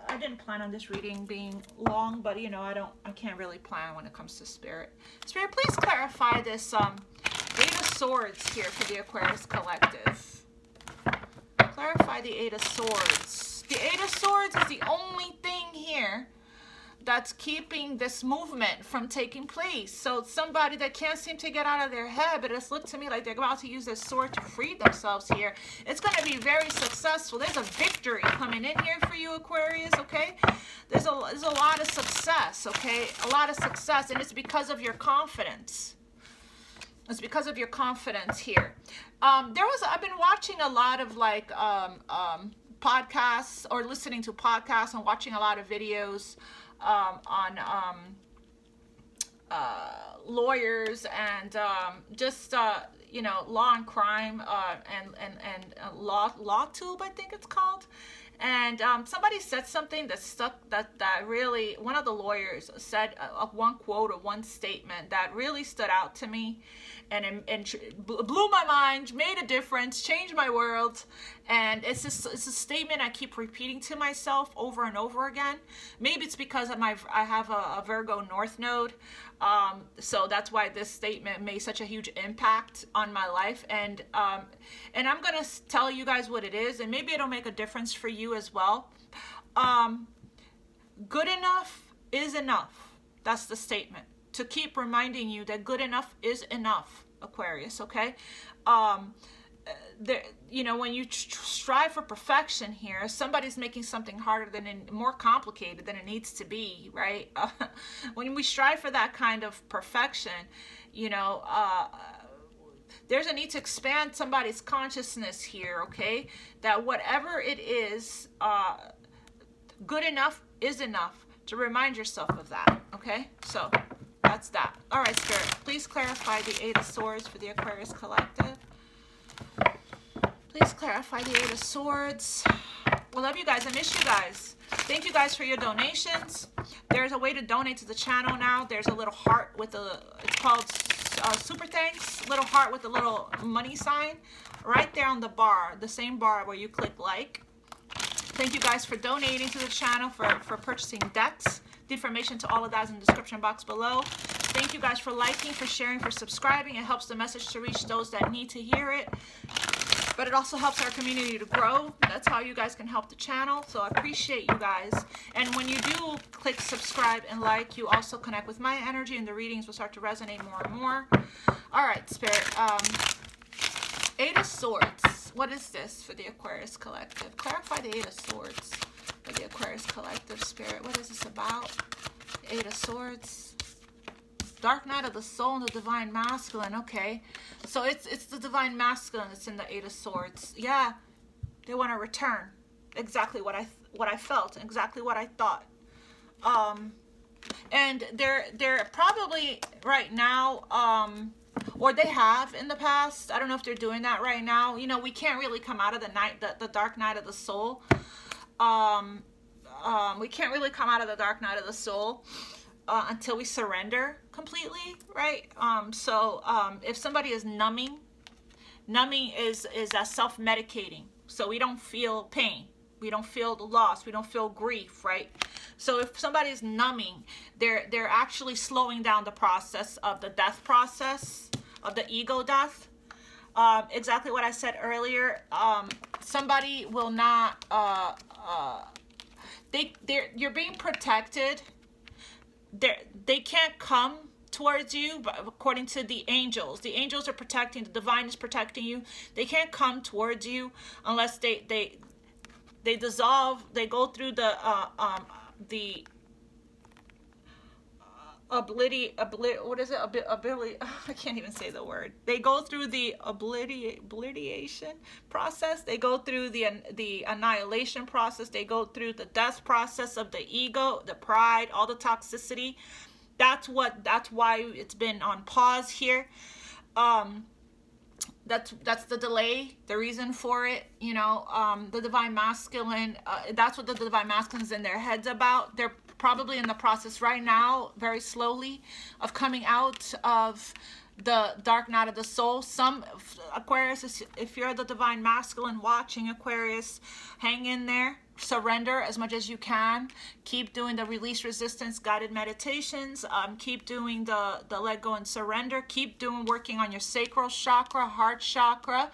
I didn't plan on this reading being long, but you know, I can't really plan when it comes to Spirit. Spirit, please clarify this Eight of Swords here for the Aquarius Collective. Clarify the Eight of Swords. The Eight of Swords is the only thing here that's keeping this movement from taking place. So it's somebody that can't seem to get out of their head, but it's looked to me like they're about to use their sword to free themselves here. It's going to be very successful. There's a victory coming in here for you, Aquarius, okay? There's a lot of success, okay? A lot of success, and it's because of your confidence. It's because of your confidence here. I've been watching a lot of like podcasts, or listening to podcasts and watching a lot of videos on lawyers and just you know, law and crime and LawTube, I think it's called. And somebody said something that stuck, that really, one of the lawyers said one quote or one statement that really stood out to me, and blew my mind, made a difference, changed my world. And it's a statement I keep repeating to myself over and over again. Maybe it's because I have a Virgo North Node, so that's why this statement made such a huge impact on my life. And I'm gonna tell you guys what it is, and maybe it'll make a difference for you as well. Good enough is enough. That's the statement. To keep reminding you that good enough is enough, Aquarius, okay? You know, when you strive for perfection here, somebody's making something harder more complicated than it needs to be, right? When we strive for that kind of perfection, you know, there's a need to expand somebody's consciousness here, okay? That whatever it is, good enough is enough. To remind yourself of that, okay? So that's that. All right, Spirit, please clarify the Eight of Swords for the Aquarius Collective. Please clarify the Eight of Swords. I love you guys. I miss you guys. Thank you guys for your donations. There's a way to donate to the channel now. There's a little heart with it's called Super Thanks. Little heart with a little money sign right there on the bar, the same bar where you click like. Thank you guys for donating to the channel, for purchasing decks. The information to all of that is in the description box below. Thank you guys for liking, for sharing, for subscribing. It helps the message to reach those that need to hear it. But it also helps our community to grow. That's how you guys can help the channel. So I appreciate you guys. And when you do click subscribe and like, you also connect with my energy, and the readings will start to resonate more and more. All right, Spirit. Eight of Swords. What is this for the Aquarius Collective? Clarify the Eight of Swords for the Aquarius Collective, Spirit. What is this about? Eight of Swords. Dark Night of the Soul and the Divine Masculine. Okay. So it's the Divine Masculine that's in the Eight of Swords. Yeah. They want to return. Exactly what I felt. Exactly what I thought. And they're probably right now, or they have in the past. I don't know if they're doing that right now. You know, we can't really come out of the dark night of the soul. We can't really come out of the dark night of the soul until we surrender completely, right? If somebody is numbing is self-medicating, so we don't feel pain, we don't feel the loss, we don't feel grief, right? So if somebody is numbing, they're actually slowing down the process of the death process, of the ego death. Exactly what I said earlier. Somebody will not, you're being protected. They can't come towards you, but according to the angels are protecting, the divine is protecting you. They can't come towards you unless they dissolve. They go through the what is it? I can't even say the word. They go through the obliteration process. They go through the annihilation process. They go through the death process of the ego, the pride, all the toxicity. That's why it's been on pause here. that's the delay, the reason for it. You know, the divine masculine, that's what the divine masculine is in their heads about. They're probably in the process right now, very slowly, of coming out of the dark night of the soul. Some Aquarius, if you're the divine masculine watching Aquarius, hang in there. Surrender as much as you can. Keep doing the release resistance guided meditations. Keep doing the let go and surrender. Keep doing working on your sacral chakra, heart chakra.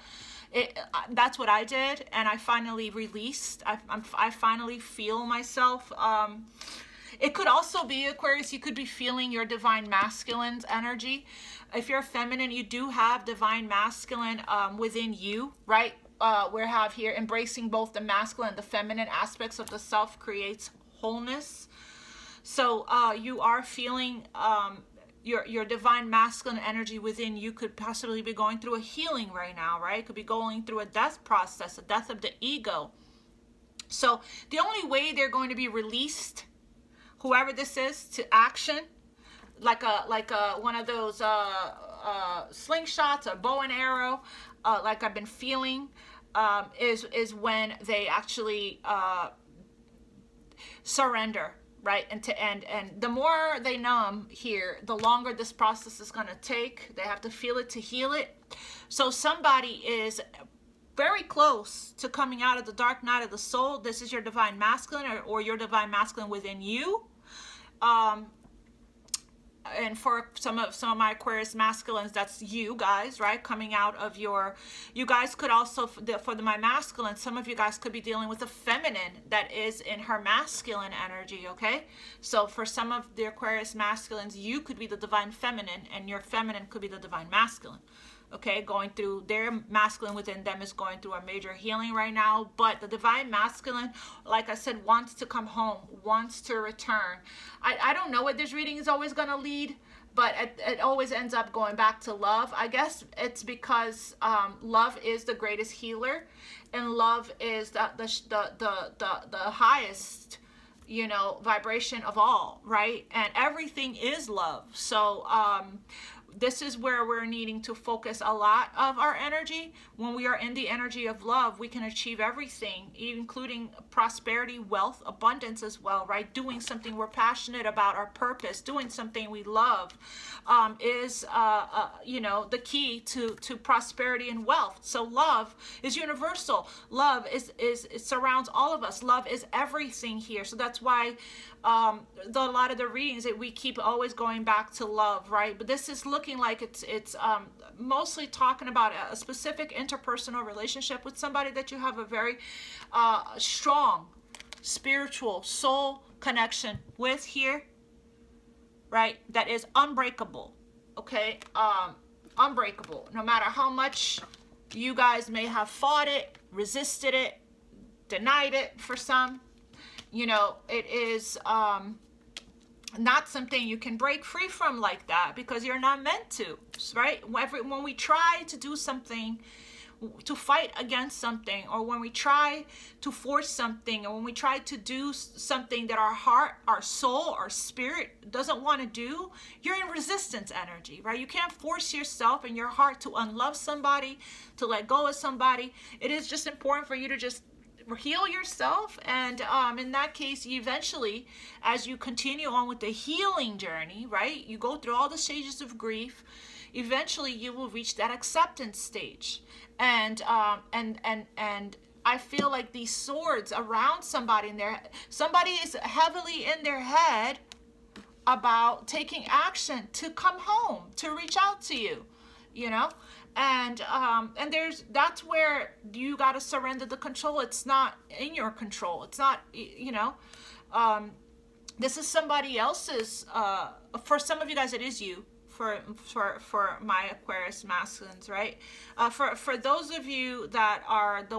That's what I did, and I finally released. I finally feel myself. It could also be, Aquarius, you could be feeling your divine masculine's energy. If you're feminine, you do have divine masculine within you, right? We have here embracing both the masculine and the feminine aspects of the self creates wholeness. So you are feeling your divine masculine energy within you could possibly be going through a healing right now, right? Could be going through a death process, a death of the ego. So the only way they're going to be released, whoever this is, to action, like one of those slingshots, a bow and arrow, like I've been feeling, is when they actually surrender, right? And the more they numb here, the longer this process is going to take. They have to feel it to heal it. So somebody is very close to coming out of the dark night of the soul. This is your divine masculine, or your divine masculine within you. And for some of my Aquarius masculines, that's you guys, right? Coming out of you guys could also, for my masculine, some of you guys could be dealing with a feminine that is in her masculine energy, okay? So for some of the Aquarius masculines, you could be the divine feminine, and your feminine could be the divine masculine. Okay, going through their masculine within them is going through a major healing right now. But the divine masculine, like I said, wants to come home, wants to return. I don't know what this reading is always going to lead, but it always ends up going back to love. I guess it's because love is the greatest healer, and love is the highest, you know, vibration of all, right? And everything is love. So this is where we're needing to focus a lot of our energy. When we are in the energy of love, we can achieve everything, including prosperity, wealth, abundance as well, right? Doing something we're passionate about, our purpose, doing something we love is, you know, the key to prosperity and wealth. So love is universal. Love it surrounds all of us. Love is everything here. So that's why a lot of the readings that we keep always going back to love, right? But this is looking like it's mostly talking about a specific interpersonal relationship with somebody that you have a very strong spiritual soul connection with here, right? That is unbreakable, okay? Unbreakable. No matter how much you guys may have fought it, resisted it, denied it for some, you know, it is not something you can break free from like that, because you're not meant to, right? When we try to do something, to fight against something, or when we try to force something, or when we try to do something that our heart, our soul, our spirit doesn't want to do, you're in resistance energy, right? You can't force yourself and your heart to unlove somebody, to let go of somebody. It is just important for you to just heal yourself, and in that case, eventually, as you continue on with the healing journey, right, you go through all the stages of grief, eventually you will reach that acceptance stage. And I feel like these swords around somebody somebody is heavily in their head about taking action to come home, to reach out to you, you know. And that's where you got to surrender the control. It's not in your control. It's not, you know, this is somebody else's, for some of you guys, it is you, for my Aquarius masculines, right? For those of you that are the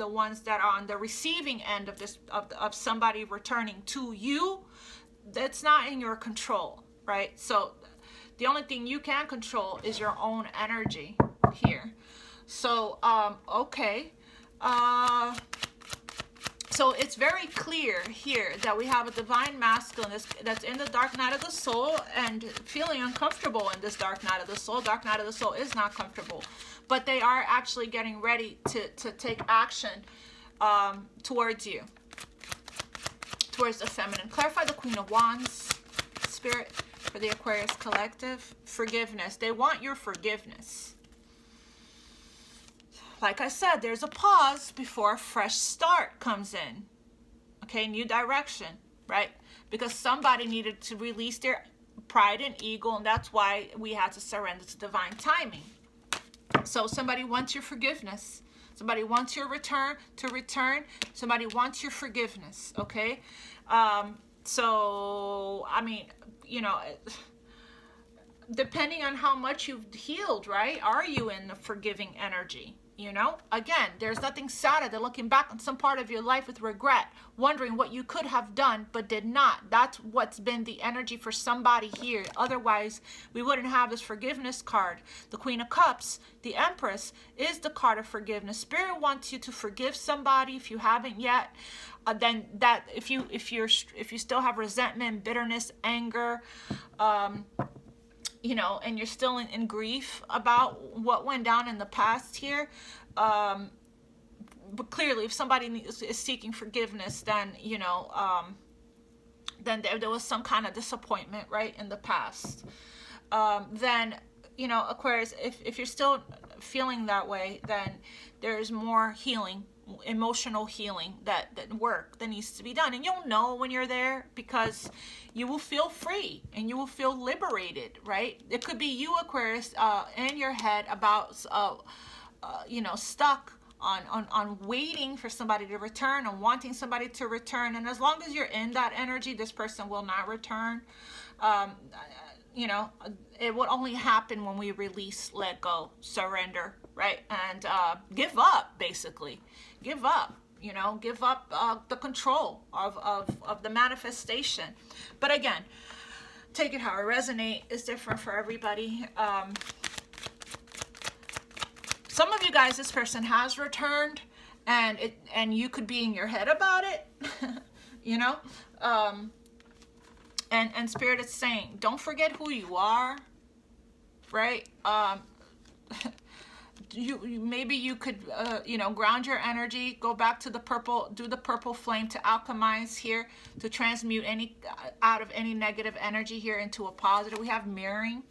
ones that are on the receiving end of this, of somebody returning to you, that's not in your control, right? So the only thing you can control is your own energy here. So okay, So it's very clear here that we have a divine masculine that's in the dark night of the soul and feeling uncomfortable in this dark night of the soul. Dark night of the soul is not comfortable, but they are actually getting ready to take action towards you, towards the feminine. Clarify the Queen of Wands, Spirit, for the Aquarius collective. Forgiveness. They want your forgiveness. Like I said, there's a pause before a fresh start comes in. Okay, new direction, right? Because somebody needed to release their pride and ego, and that's why we had to surrender to divine timing. So somebody wants your forgiveness. Somebody wants your return. Somebody wants your forgiveness, okay? So, I mean, you know, depending on how much you've healed, right? Are you in the forgiving energy? You know, again, there's nothing sadder than looking back on some part of your life with regret, wondering what you could have done but did not. That's what's been the energy for somebody here. Otherwise, we wouldn't have this forgiveness card. The Queen of Cups, the Empress, is the card of forgiveness. Spirit wants you to forgive somebody if you haven't yet. Then that if you still have resentment, bitterness, anger, you know, and you're still in grief about what went down in the past here, but clearly if somebody is seeking forgiveness, then, you know, then there was some kind of disappointment, right, in the past. Then, you know, Aquarius, if you're still feeling that way, then there's more healing, emotional healing that work that needs to be done. And you'll know when you're there, because you will feel free and you will feel liberated, right? It could be you, Aquarius, in your head about you know, stuck on waiting for somebody to return, and wanting somebody to return. And as long as you're in that energy, this person will not return. You know, it will only happen when we release, let go, surrender, right? And give up, basically. Give up, you know, give up the control of the manifestation. But again, take it how it resonates. It's different for everybody. Some of you guys, this person has returned, and you could be in your head about it, you know. And Spirit is saying, don't forget who you are, right? Maybe you could, you know, ground your energy, go back to the purple, do the purple flame to alchemize here, to transmute any out of any negative energy here into a positive. We have mirroring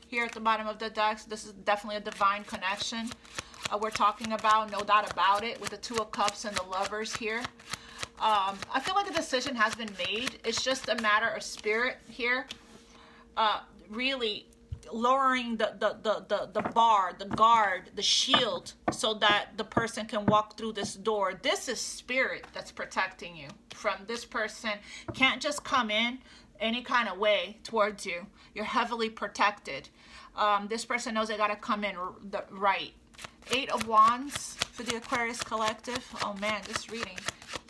here at the bottom of the deck. So this is definitely a divine connection we're talking about, no doubt about it, with the Two of Cups and the Lovers here. I feel like a decision has been made. It's just a matter of spirit here, really lowering the bar, the guard, the shield, so that the person can walk through this door. This is spirit that's protecting you from this person. Can't just come in any kind of way towards you. You're heavily protected. This person knows they got to come in right. 8 of Wands for the Aquarius collective. Oh man, this reading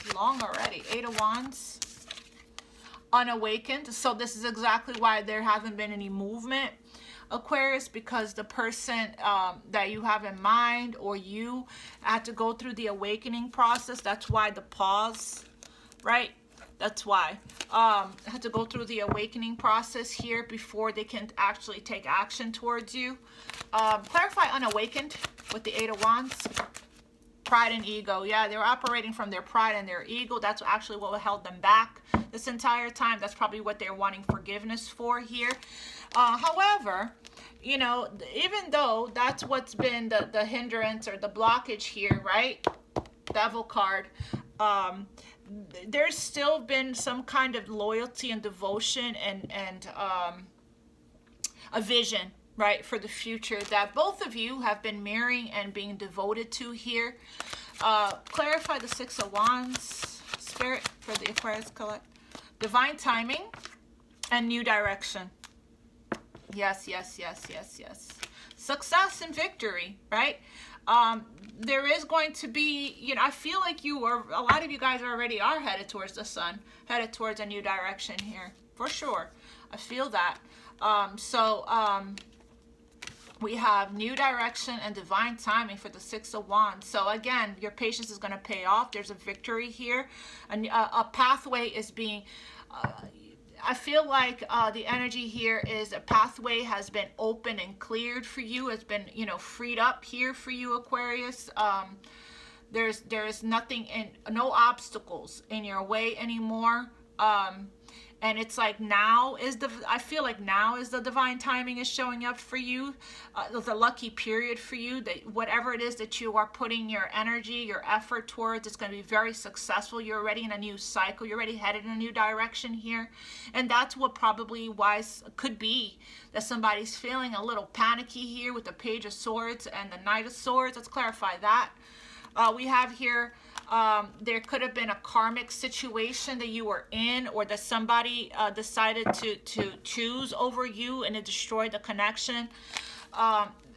is long already. 8 of Wands. Unawakened. So this is exactly why there hasn't been any movement, Aquarius, because the person that you have in mind, or you had to go through the awakening process. That's why the pause, right? That's why had to go through the awakening process here before they can actually take action towards you. Clarify unawakened with the 8 of Wands. Pride and ego. Yeah, they were operating from their pride and their ego. That's actually what held them back this entire time. That's probably what they're wanting forgiveness for here. However, you know, even though that's what's been the hindrance or the blockage here, right? Devil card. There's still been some kind of loyalty and devotion and a vision, right, for the future that both of you have been marrying and being devoted to here. Clarify the 6 of Wands, Spirit, for the Aquarius collect. Divine timing and new direction. Yes, yes, yes, yes, yes. Success and victory, right? There is going to be, you know, I feel like a lot of you guys already are headed towards the sun, headed towards a new direction here, for sure. I feel that. We have new direction and divine timing for the Six of Wands. So again, your patience is going to pay off. There's a victory here. A pathway is being... I feel like the energy here is a pathway has been open and cleared for you. Has been, you know, freed up here for you, Aquarius. There's nothing no obstacles in your way anymore. And it's like I feel like now is the divine timing is showing up for you, the lucky period for you, that whatever it is that you are putting your energy, your effort towards, it's going to be very successful. You're already in a new cycle. You're already headed in a new direction here. And that's what probably could be that somebody's feeling a little panicky here with the Page of Swords and the Knight of Swords. Let's clarify that. We have here, there could have been a karmic situation that you were in, or that somebody decided to choose over you, and it destroyed the connection,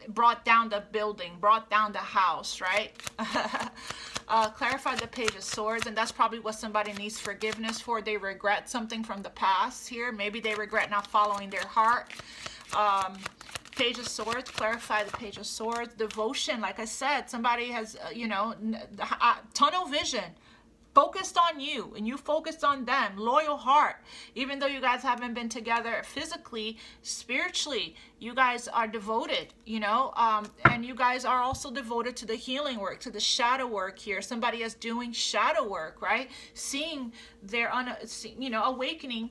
brought down the building, brought down the house, right? Clarify the Page of Swords, and that's probably what somebody needs forgiveness for. They regret something from the past here. Maybe they regret not following their heart. Page of Swords, clarify the Page of Swords. Devotion, like I said, somebody has, you know, tunnel vision, focused on you, and you focused on them. Loyal heart. Even though you guys haven't been together physically, spiritually, you guys are devoted, you know, and you guys are also devoted to the healing work, to the shadow work here. Somebody is doing shadow work, right? Seeing their, you know, awakening.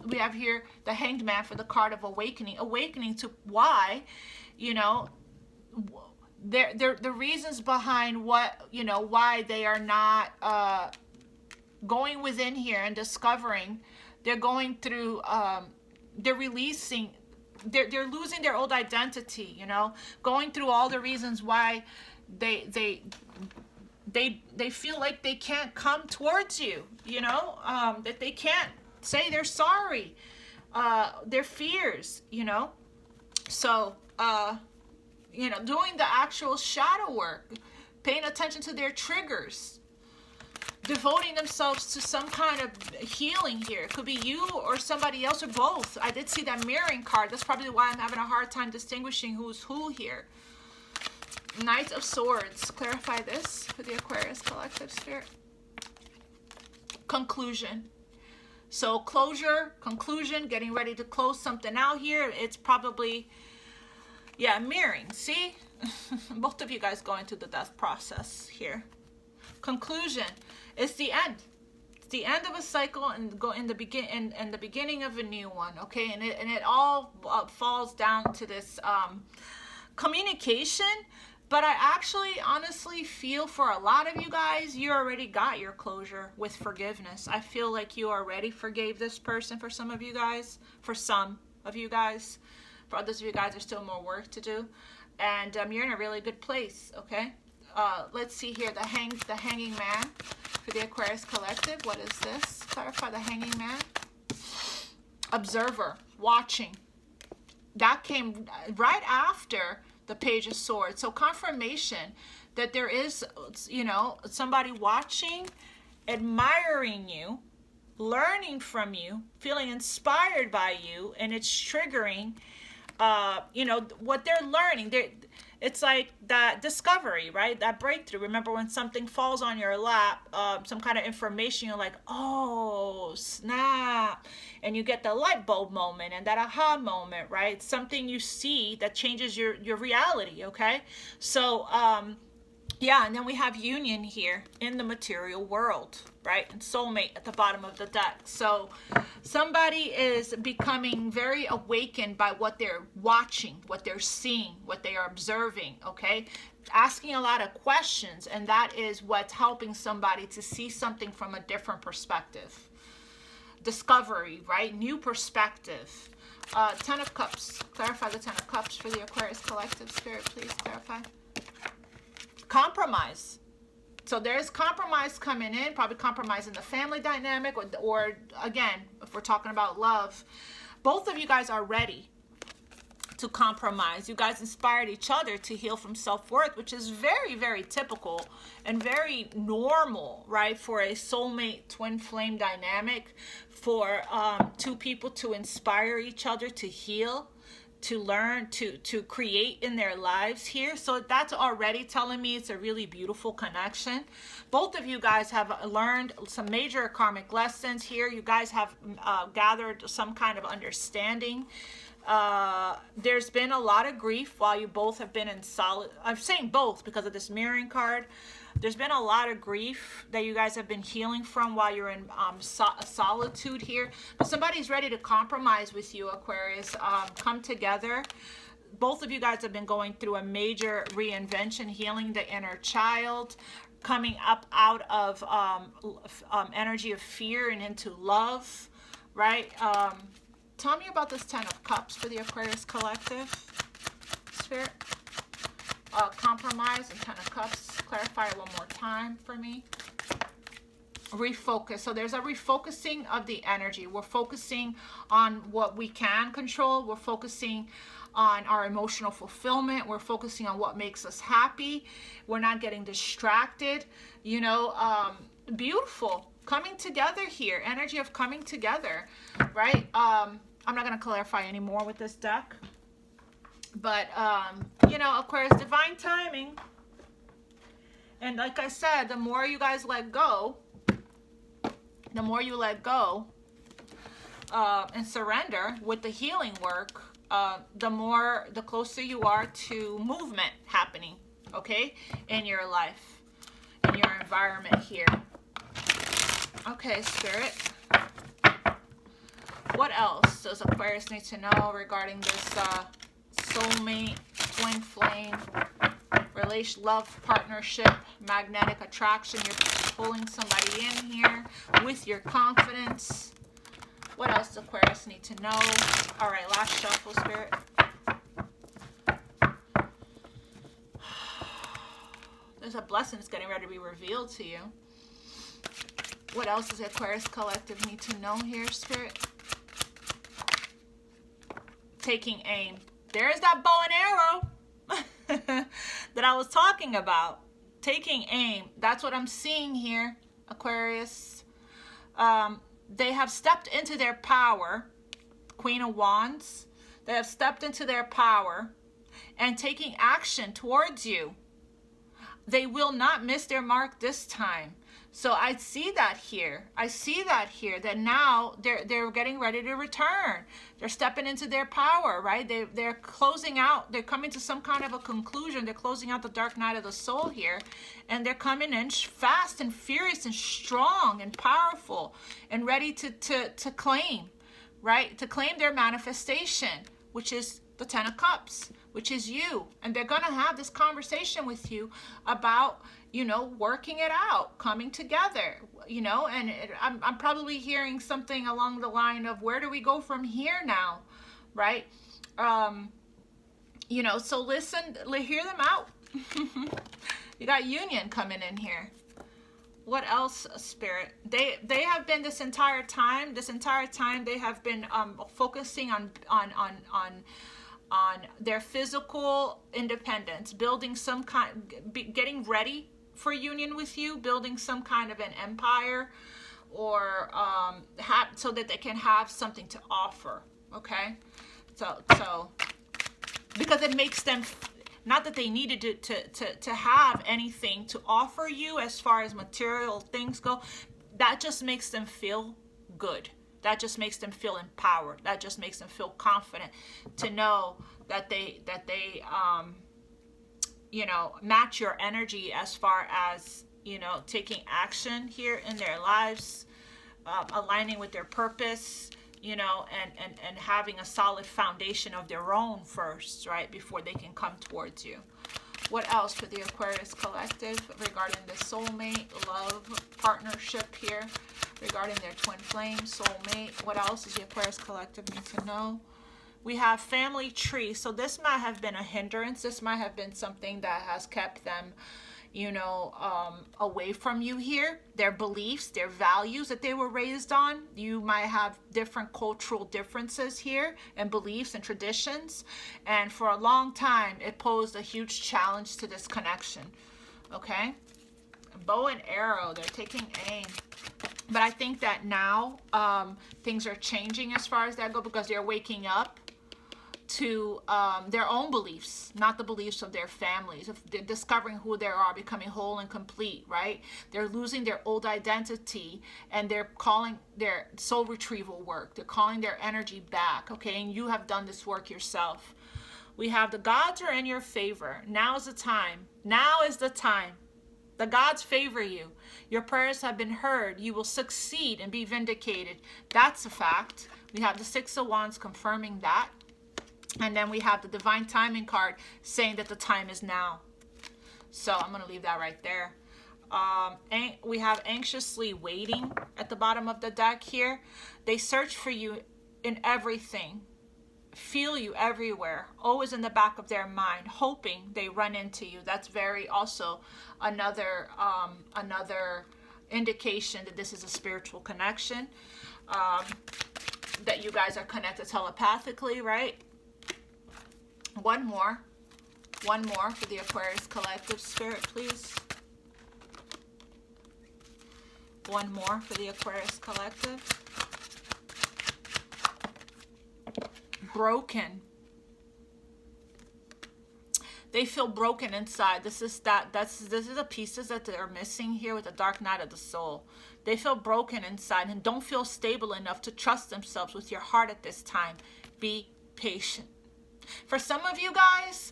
We have here the Hanged Man for the card of awakening to why, you know, the reasons behind what, you know, why they are not going within here and discovering. They're going through, they're releasing, they're losing their old identity, you know, going through all the reasons why they feel like they can't come towards you, you know, that they can't say they're sorry, their fears, you know. So, you know, doing the actual shadow work, paying attention to their triggers, devoting themselves to some kind of healing here. It could be you or somebody else or both. I did see that mirroring card. That's probably why I'm having a hard time distinguishing who's who here. Knight of Swords. Clarify this for the Aquarius collective spirit. Conclusion. So closure, conclusion, getting ready to close something out here. It's probably, yeah, mirroring. See? Both of you guys going through the death process here. Conclusion. It's the end. It's the end of a cycle and go in the beginning of a new one. Okay, and it all falls down to this communication. But I actually honestly feel for a lot of you guys, you already got your closure with forgiveness. I feel like you already forgave this person for some of you guys. For some of you guys. For others of you guys, there's still more work to do. And you're in a really good place, okay? Let's see here, the Hanging Man for the Aquarius collective. What is this? Clarify the Hanging Man. Observer, watching. That came right after the Page of Swords. So confirmation that there is, you know, somebody watching, admiring you, learning from you, feeling inspired by you, and it's triggering, you know, what they're learning. It's like that discovery, right? That breakthrough. Remember when something falls on your lap, some kind of information, you're like, oh, snap. And you get the light bulb moment and that aha moment, right? Something you see that changes your reality, okay? So, yeah, and then we have union here in the material world, right? And soulmate at the bottom of the deck. So somebody is becoming very awakened by what they're watching, what they're seeing, what they are observing, okay? Asking a lot of questions, and that is what's helping somebody to see something from a different perspective. Discovery, right? New perspective. Ten of Cups. Clarify the Ten of Cups for the Aquarius collective spirit, please clarify. Compromise. So there's compromise coming in, probably compromise in the family dynamic, or again, if we're talking about love, both of you guys are ready to compromise. You guys inspired each other to heal from self-worth, which is very, very typical and very normal, right? For a soulmate twin flame dynamic, for two people to inspire each other to heal, learn to create in their lives here. So that's already telling me it's a really beautiful connection. Both of you guys have learned some major karmic lessons here. You guys have gathered some kind of understanding. There's been a lot of grief while you both have been in solid. I'm saying both because of this mirroring card. There's been a lot of grief that you guys have been healing from while you're in solitude here. But somebody's ready to compromise with you, Aquarius. Come together. Both of you guys have been going through a major reinvention, healing the inner child, coming up out of energy of fear and into love, right? Tell me about this 10 of Cups for the Aquarius collective, Spirit. Compromise and 10 of Cups. Clarify it one more time for me. Refocus. So there's a refocusing of the energy. We're focusing on what we can control. We're focusing on our emotional fulfillment. We're focusing on what makes us happy. We're not getting distracted. You know, beautiful. Coming together here. Energy of coming together, right? I'm not going to clarify anymore with this deck. But, you know, Aquarius, divine timing. And like I said, the more you guys let go, the more you let go and surrender with the healing work, the closer you are to movement happening, okay, in your life, in your environment here. Okay, Spirit. What else does Aquarius need to know regarding this soulmate, twin flame, relation, love, partnership, magnetic attraction? You're pulling somebody in here with your confidence. What else does Aquarius need to know? All right, last shuffle, Spirit. There's a blessing that's getting ready to be revealed to you. What else does the Aquarius collective need to know here, Spirit? Taking aim. There's that bow and arrow that I was talking about. Taking aim. That's what I'm seeing here, Aquarius. They have stepped into their power. Queen of Wands. They have stepped into their power and taking action towards you. They will not miss their mark this time. So I see that here. I see that here, that now they're getting ready to return. They're stepping into their power, right? They're closing out. They're coming to some kind of a conclusion. They're closing out the dark night of the soul here. And they're coming in fast and furious and strong and powerful and ready to claim, right? To claim their manifestation, which is the 10 of Cups, which is you. And they're going to have this conversation with you about, you know, working it out, coming together, you know, and I'm probably hearing something along the line of, where do we go from here now, right? You know, so listen, hear them out. You got union coming in here. What else, Spirit? They have been this entire time they have been focusing on their physical independence, building some kind, getting ready for union with you, building some kind of an empire, or so that they can have something to offer. Okay, so because it makes them, not that they needed to have anything to offer you as far as material things go, that just makes them feel good. That just makes them feel empowered. That just makes them feel confident to know that they you know, match your energy as far as, you know, taking action here in their lives, aligning with their purpose, you know, and having a solid foundation of their own first, right, before they can come towards you. What else for the Aquarius collective regarding the soulmate, love, partnership here, regarding their twin flame, soulmate? What else does the Aquarius collective need to know? We have family tree. So this might have been a hindrance. This might have been something that has kept them, you know, away from you here. Their beliefs, their values that they were raised on. You might have different cultural differences here and beliefs and traditions. And for a long time, it posed a huge challenge to this connection. Okay? Bow and arrow, they're taking aim. But I think that now things are changing as far as that go, because they're waking up to their own beliefs, not the beliefs of their families. If they're discovering who they are, becoming whole and complete, right? They're losing their old identity, and they're calling their soul retrieval work. They're calling their energy back, okay? And you have done this work yourself. We have the gods are in your favor. Now is the time. Now is the time. The gods favor you. Your prayers have been heard. You will succeed and be vindicated. That's a fact. We have the Six of Wands confirming that. And then we have the divine timing card saying that the time is now. So I'm going to leave that right there. We have anxiously waiting at the bottom of the deck here. They search for you in everything. Feel you everywhere, always in the back of their mind, hoping they run into you. That's very also another indication that this is a spiritual connection, that you guys are connected telepathically, right? One more for the Aquarius collective, Spirit, please. One more for the Aquarius collective. Broken. They feel broken inside. This is the pieces that they're missing here with the dark night of the soul. They feel broken inside and don't feel stable enough to trust themselves with your heart at this time. Be patient. For some of you guys,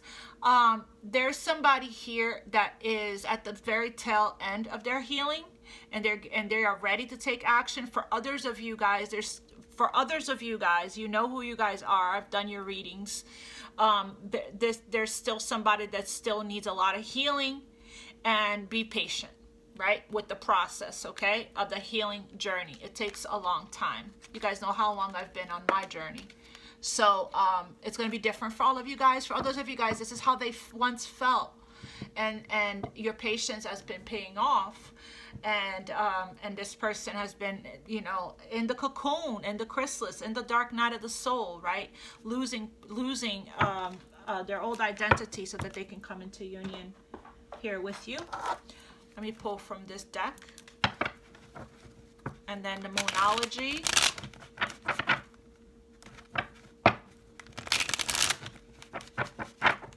there's somebody here that is at the very tail end of their healing, and they are ready to take action. For others of you guys, you know who you guys are. I've done your readings. There's still somebody that still needs a lot of healing, and be patient, right, with the process, okay, of the healing journey. It takes a long time. You guys know how long I've been on my journey. So it's going to be different for all of you guys. For others of you guys, this is how they once felt, and your patience has been paying off. And this person has been, you know, in the cocoon, in the chrysalis, in the dark night of the soul, right? Losing their old identity so that they can come into union here with you. Let me pull from this deck. And then the Moonology.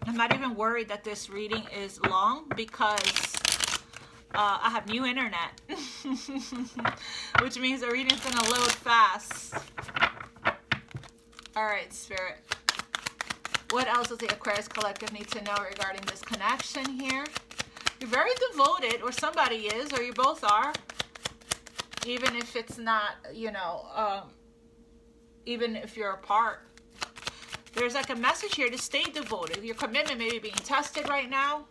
I'm not even worried that this reading is long because I have new internet, which means the reading's going to load fast. All right, Spirit. What else does the Aquarius collective need to know regarding this connection here? You're very devoted, or somebody is, or you both are. Even if it's not, you know, even if you're apart. There's like a message here to stay devoted. Your commitment may be being tested right now.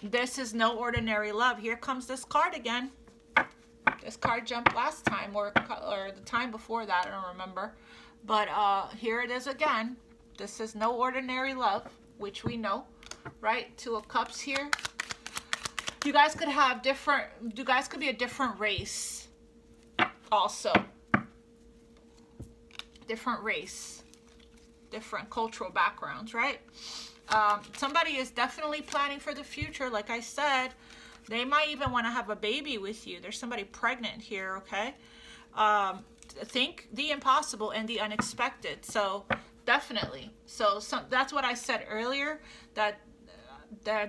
This is no ordinary love. Here comes this card again. This card jumped last time, or the time before that, I don't remember. But here it is again. This is no ordinary love, which we know, right? Two of Cups here. You guys could have different, you guys could be a different race also. Different race. Different cultural backgrounds, right? Somebody is definitely planning for the future. Like I said, they might even want to have a baby with you. There's somebody pregnant here, okay? Think the impossible and the unexpected. So definitely. So that's what I said earlier, that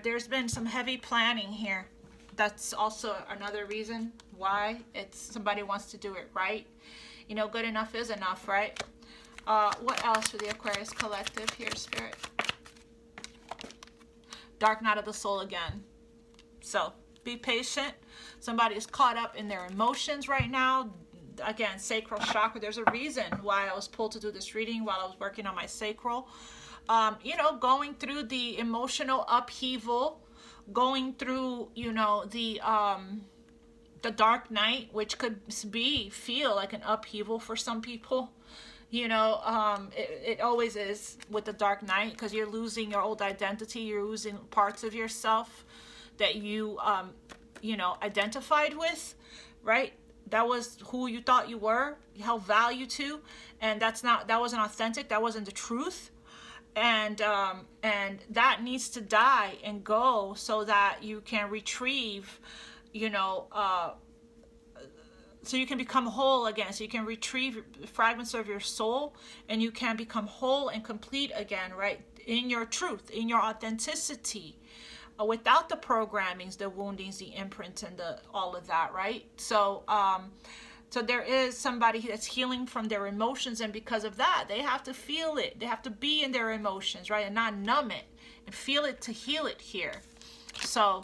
there's been some heavy planning here. That's also another reason why somebody wants to do it right. You know, good enough is enough, right? What else for the Aquarius collective here, Spirit? Dark night of the soul again. So be patient. Somebody is caught up in their emotions right now. Again, sacral chakra. There's a reason why I was pulled to do this reading while I was working on my sacral. You know, going through the emotional upheaval, going through, you know, the dark night, which could feel like an upheaval for some people. You know, it always is with the dark night, because you're losing your old identity. You're losing parts of yourself that you, you know, identified with, right? That was who you thought you were, you held value to, and that wasn't authentic. That wasn't the truth. And that needs to die and go so that you can retrieve, you know, so you can become whole again, so you can retrieve fragments of your soul, and you can become whole and complete again, right, in your truth, in your authenticity, without the programmings, the woundings, the imprints, and the all of that, right? So so there is somebody that's healing from their emotions, and because of that, they have to feel it. They have to be in their emotions, right, and not numb it, and feel it to heal it here. So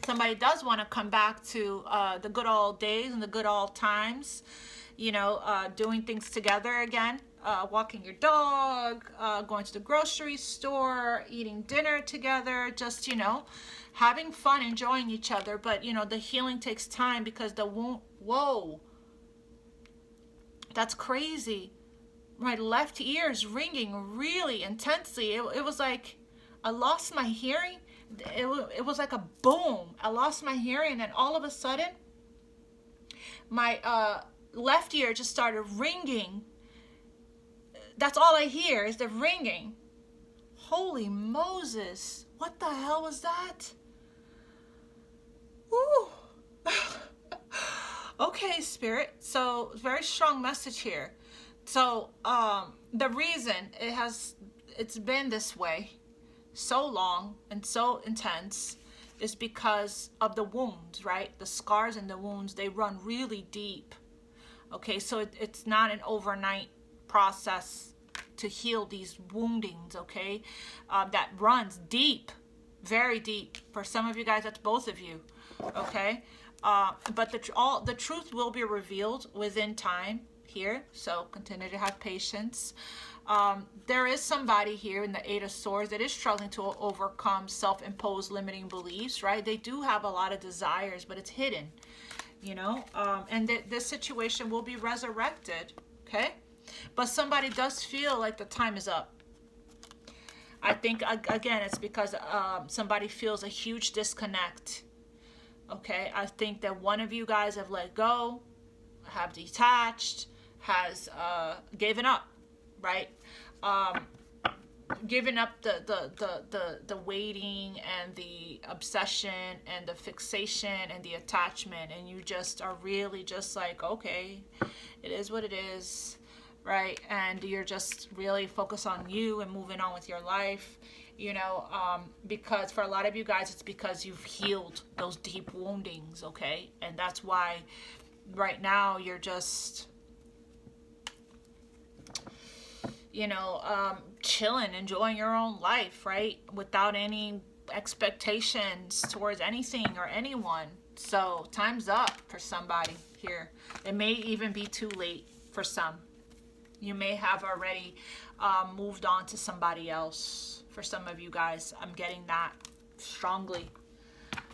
somebody does want to come back to the good old days and the good old times, you know, doing things together again, walking your dog, going to the grocery store, eating dinner together, just, you know, having fun, enjoying each other. But, you know, the healing takes time because the wound, whoa, that's crazy. My left ear is ringing really intensely. It was like I lost my hearing. It was like a boom. I lost my hearing, and all of a sudden, my left ear just started ringing. That's all I hear is the ringing. Holy Moses. What the hell was that? Woo. Okay, Spirit. So, very strong message here. So, the reason it's been this way so long and so intense is because of the wounds, right? The scars and the wounds, they run really deep. Okay, so it's not an overnight process to heal these woundings, okay? That runs deep, very deep. For some of you guys, that's both of you, okay? But the truth will be revealed within time here, so continue to have patience. There is somebody here in the Eight of Swords that is struggling to overcome self-imposed limiting beliefs, right? They do have a lot of desires, but it's hidden, you know? And this situation will be resurrected, okay? But somebody does feel like the time is up. I think, again, it's because somebody feels a huge disconnect, okay? I think that one of you guys have let go, have detached, has given up, right? Giving up the waiting and the obsession and the fixation and the attachment, and you just are really just like, okay, it is what it is, right? And you're just really focused on you and moving on with your life, you know, because for a lot of you guys, it's because you've healed those deep woundings, okay? And that's why right now you're just, you know, chilling, enjoying your own life, right? Without any expectations towards anything or anyone. So time's up for somebody here. It may even be too late for some. You may have already moved on to somebody else. For some of you guys, I'm getting that strongly.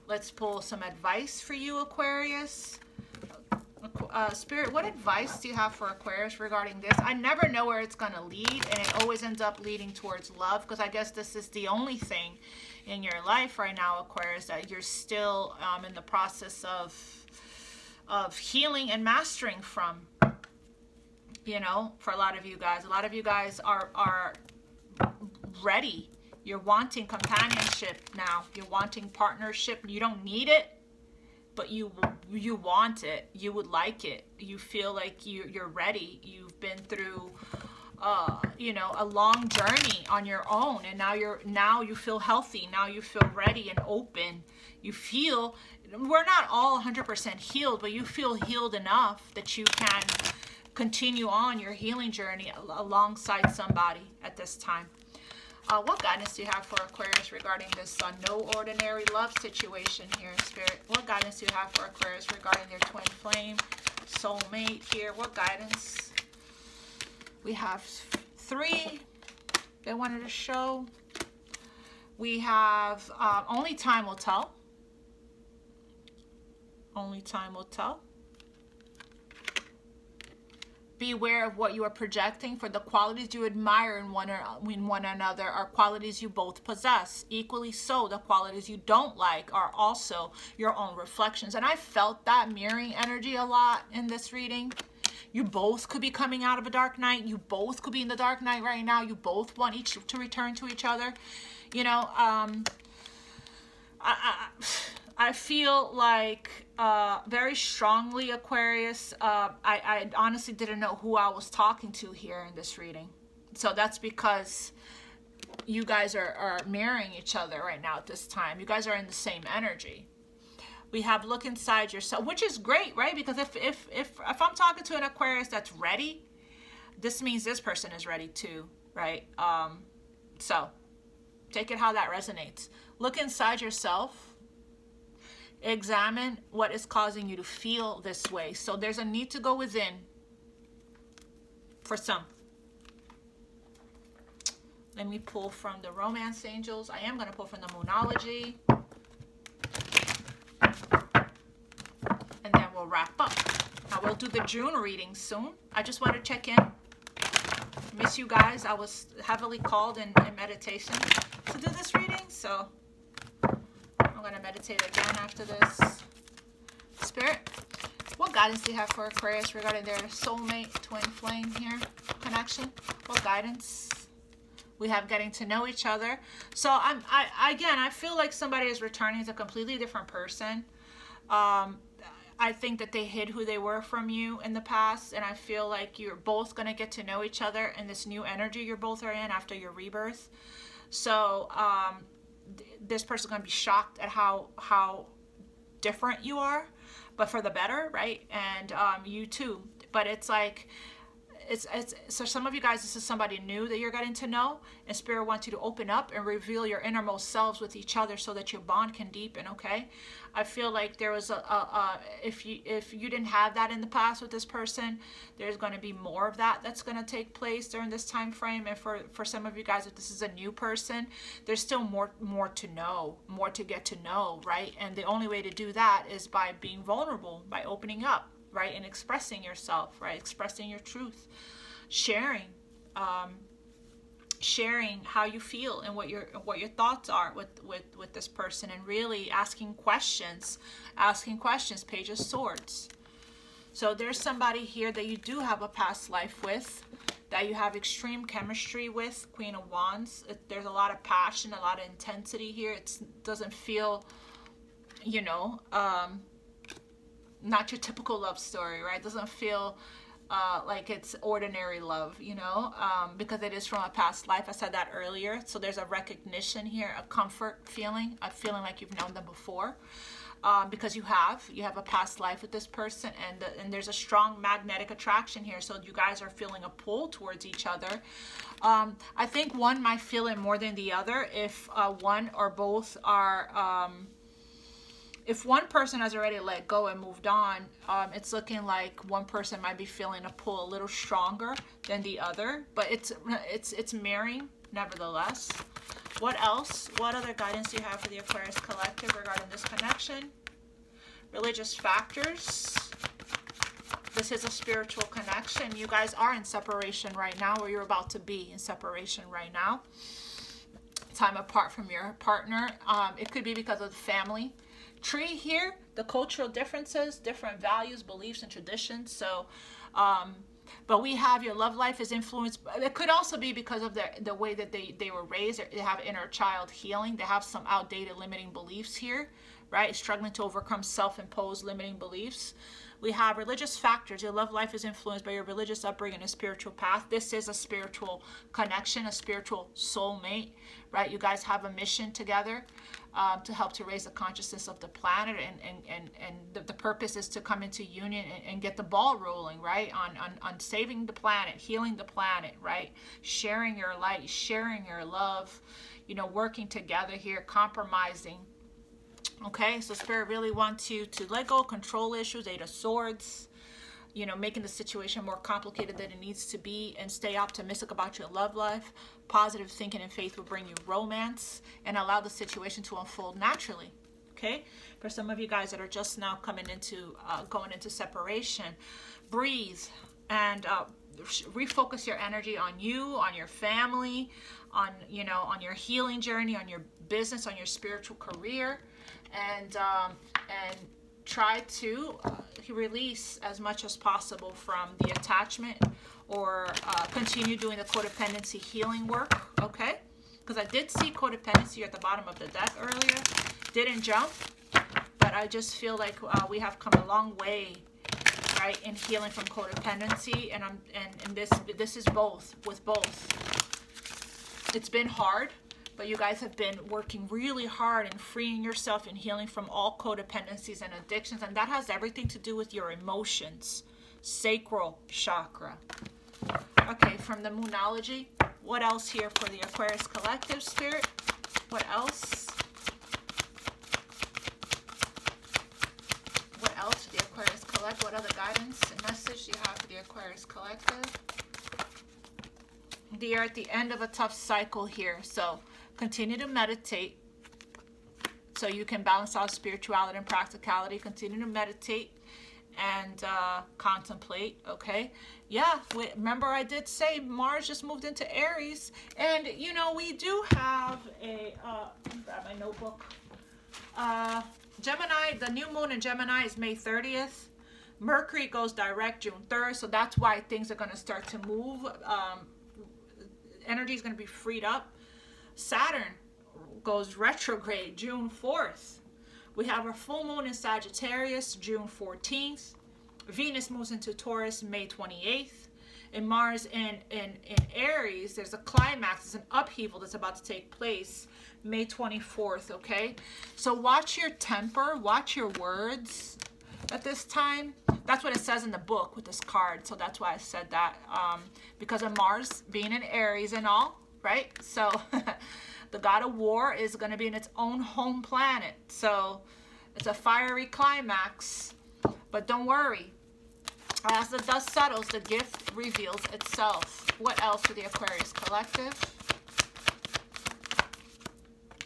Let's pull some advice for you, Aquarius. Spirit, what advice do you have for Aquarius regarding this? I never know where it's going to lead, and it always ends up leading towards love, because I guess this is the only thing in your life right now, Aquarius, that you're still in the process of healing and mastering from. You know, for a lot of you guys are ready. You're wanting companionship now. You're wanting partnership. You don't need it, but you want it. You would like it. You feel like you're ready. You've been through you know, a long journey on your own, and now you feel healthy. Now you feel ready and open. You feel, we're not all 100% healed, but you feel healed enough that you can continue on your healing journey alongside somebody at this time. What guidance do you have for Aquarius regarding this no ordinary love situation here, Spirit? What guidance do you have for Aquarius regarding their twin flame, soulmate here? What guidance? We have 3 they wanted to show. We have only time will tell. Only time will tell. Beware of what you are projecting, for the qualities you admire in one another are qualities you both possess. Equally so, the qualities you don't like are also your own reflections. And I felt that mirroring energy a lot in this reading. You both could be coming out of a dark night. You both could be in the dark night right now. You both want each to return to each other. You know, I feel like very strongly, Aquarius, I honestly didn't know who I was talking to here in this reading. So that's because you guys are mirroring each other right now at this time. You guys are in the same energy. We have look inside yourself, which is great, right? Because if I'm talking to an Aquarius that's ready, this means this person is ready too, right? So take it how that resonates. Look inside yourself. Examine what is causing you to feel this way. So there's a need to go within for some. Let me pull from the romance angels. I am going to pull from the moonology. And then we'll wrap up. I will do the June reading soon. I just want to check in. Miss you guys. I was heavily called in meditation to do this reading. So I'm going to meditate again after this. Spirit, what guidance do you have for Aquarius regarding their soulmate twin flame here connection? What guidance? We have getting to know each other. So I feel like somebody is returning as a completely different person. I think that they hid who they were from you in the past, and I feel like you're both going to get to know each other in this new energy you both are in after your rebirth. So this person's going to be shocked at how different you are, but for the better, right? And you too. But it's like, so some of you guys, this is somebody new that you're getting to know, and Spirit wants you to open up and reveal your innermost selves with each other so that your bond can deepen. Okay, I feel like there was if you didn't have that in the past with this person, there's going to be more of that that's going to take place during this time frame. And for some of you guys, if this is a new person, there's still more to know, more to get to know, right? And the only way to do that is by being vulnerable, by opening up, right, and expressing yourself, right, expressing your truth, sharing how you feel and what your thoughts are with this person, and really asking questions. Page of Swords. So there's somebody here that you do have a past life with, that you have extreme chemistry with. Queen of Wands. There's a lot of passion, a lot of intensity here. It doesn't feel, not your typical love story, right? It doesn't feel like it's ordinary love, because it is from a past life. I said that earlier. So there's a recognition here, a comfort feeling, a feeling like you've known them before, because you have a past life with this person, and there's a strong magnetic attraction here. So you guys are feeling a pull towards each other. I think one might feel it more than the other if one or both are... if one person has already let go and moved on, it's looking like one person might be feeling a pull a little stronger than the other, but it's mirroring nevertheless. What else? What other guidance do you have for the Aquarius collective regarding this connection? Religious factors. This is a spiritual connection. You guys are in separation right now, or you're about to be in separation right now. Time apart from your partner. It could be because of the family tree here, the cultural differences, different values, beliefs, and traditions. So but we have your love life is influenced. It could also be because of the way that they were raised. They have inner child healing. They have some outdated limiting beliefs here, right? Struggling to overcome self-imposed limiting beliefs. We have religious factors. Your love life is influenced by your religious upbringing and spiritual path. This is a spiritual connection, a spiritual soulmate, right? You guys have a mission together to help to raise the consciousness of the planet, and the purpose is to come into union and get the ball rolling, right? On saving the planet, healing the planet, right? Sharing your light, sharing your love, working together here, compromising. Okay, so Spirit really wants you to let go of control issues, Eight of Swords, making the situation more complicated than it needs to be, and stay optimistic about your love life. Positive thinking and faith will bring you romance and allow the situation to unfold naturally. Okay, for some of you guys that are just now coming into, going into separation, breathe and refocus your energy on you, on your family, on your healing journey, on your business, on your spiritual career. And try to release as much as possible from the attachment, or continue doing the codependency healing work, okay? Because I did see codependency at the bottom of the deck earlier. Didn't jump. but I just feel like we have come a long way, right, in healing from codependency, and this is both, with both. It's been hard, but you guys have been working really hard in freeing yourself and healing from all codependencies and addictions, and that has everything to do with your emotions. Sacral chakra. Okay, from the Moonology, what else here for the Aquarius Collective, Spirit? What else? What else for the Aquarius Collective? What other guidance and message do you have for the Aquarius Collective? You're at the end of a tough cycle here, so continue to meditate so you can balance out spirituality and practicality. Continue to meditate and contemplate, okay? Yeah, remember I did say Mars just moved into Aries, and you know, we do have a grab my notebook. Gemini, the new moon in Gemini is May 30th. Mercury goes direct June 3rd, so that's why things are going to start to move. Energy is going to be freed up. Saturn goes retrograde June 4th. We have our full moon in Sagittarius, June 14th. Venus moves into Taurus, May 28th. And Mars in Aries, there's a climax, there's an upheaval that's about to take place, May 24th, okay? So watch your temper, watch your words at this time. That's what it says in the book with this card, so that's why I said that. Because of Mars being in Aries and all, right? So the god of war is going to be in its own home planet. So it's a fiery climax. But don't worry. As the dust settles, the gift reveals itself. What else for the Aquarius Collective?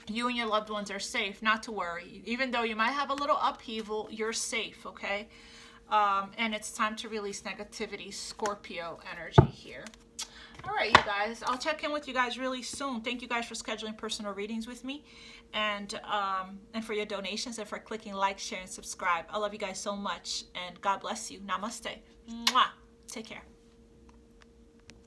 You and your loved ones are safe. Not to worry. Even though you might have a little upheaval, you're safe, okay? And it's time to release negativity, Scorpio energy here. All right, you guys, I'll check in with you guys really soon. Thank you guys for scheduling personal readings with me, and for your donations, and for clicking like, share, and subscribe. I love you guys so much, and God bless you. Namaste. Mwah. Take care.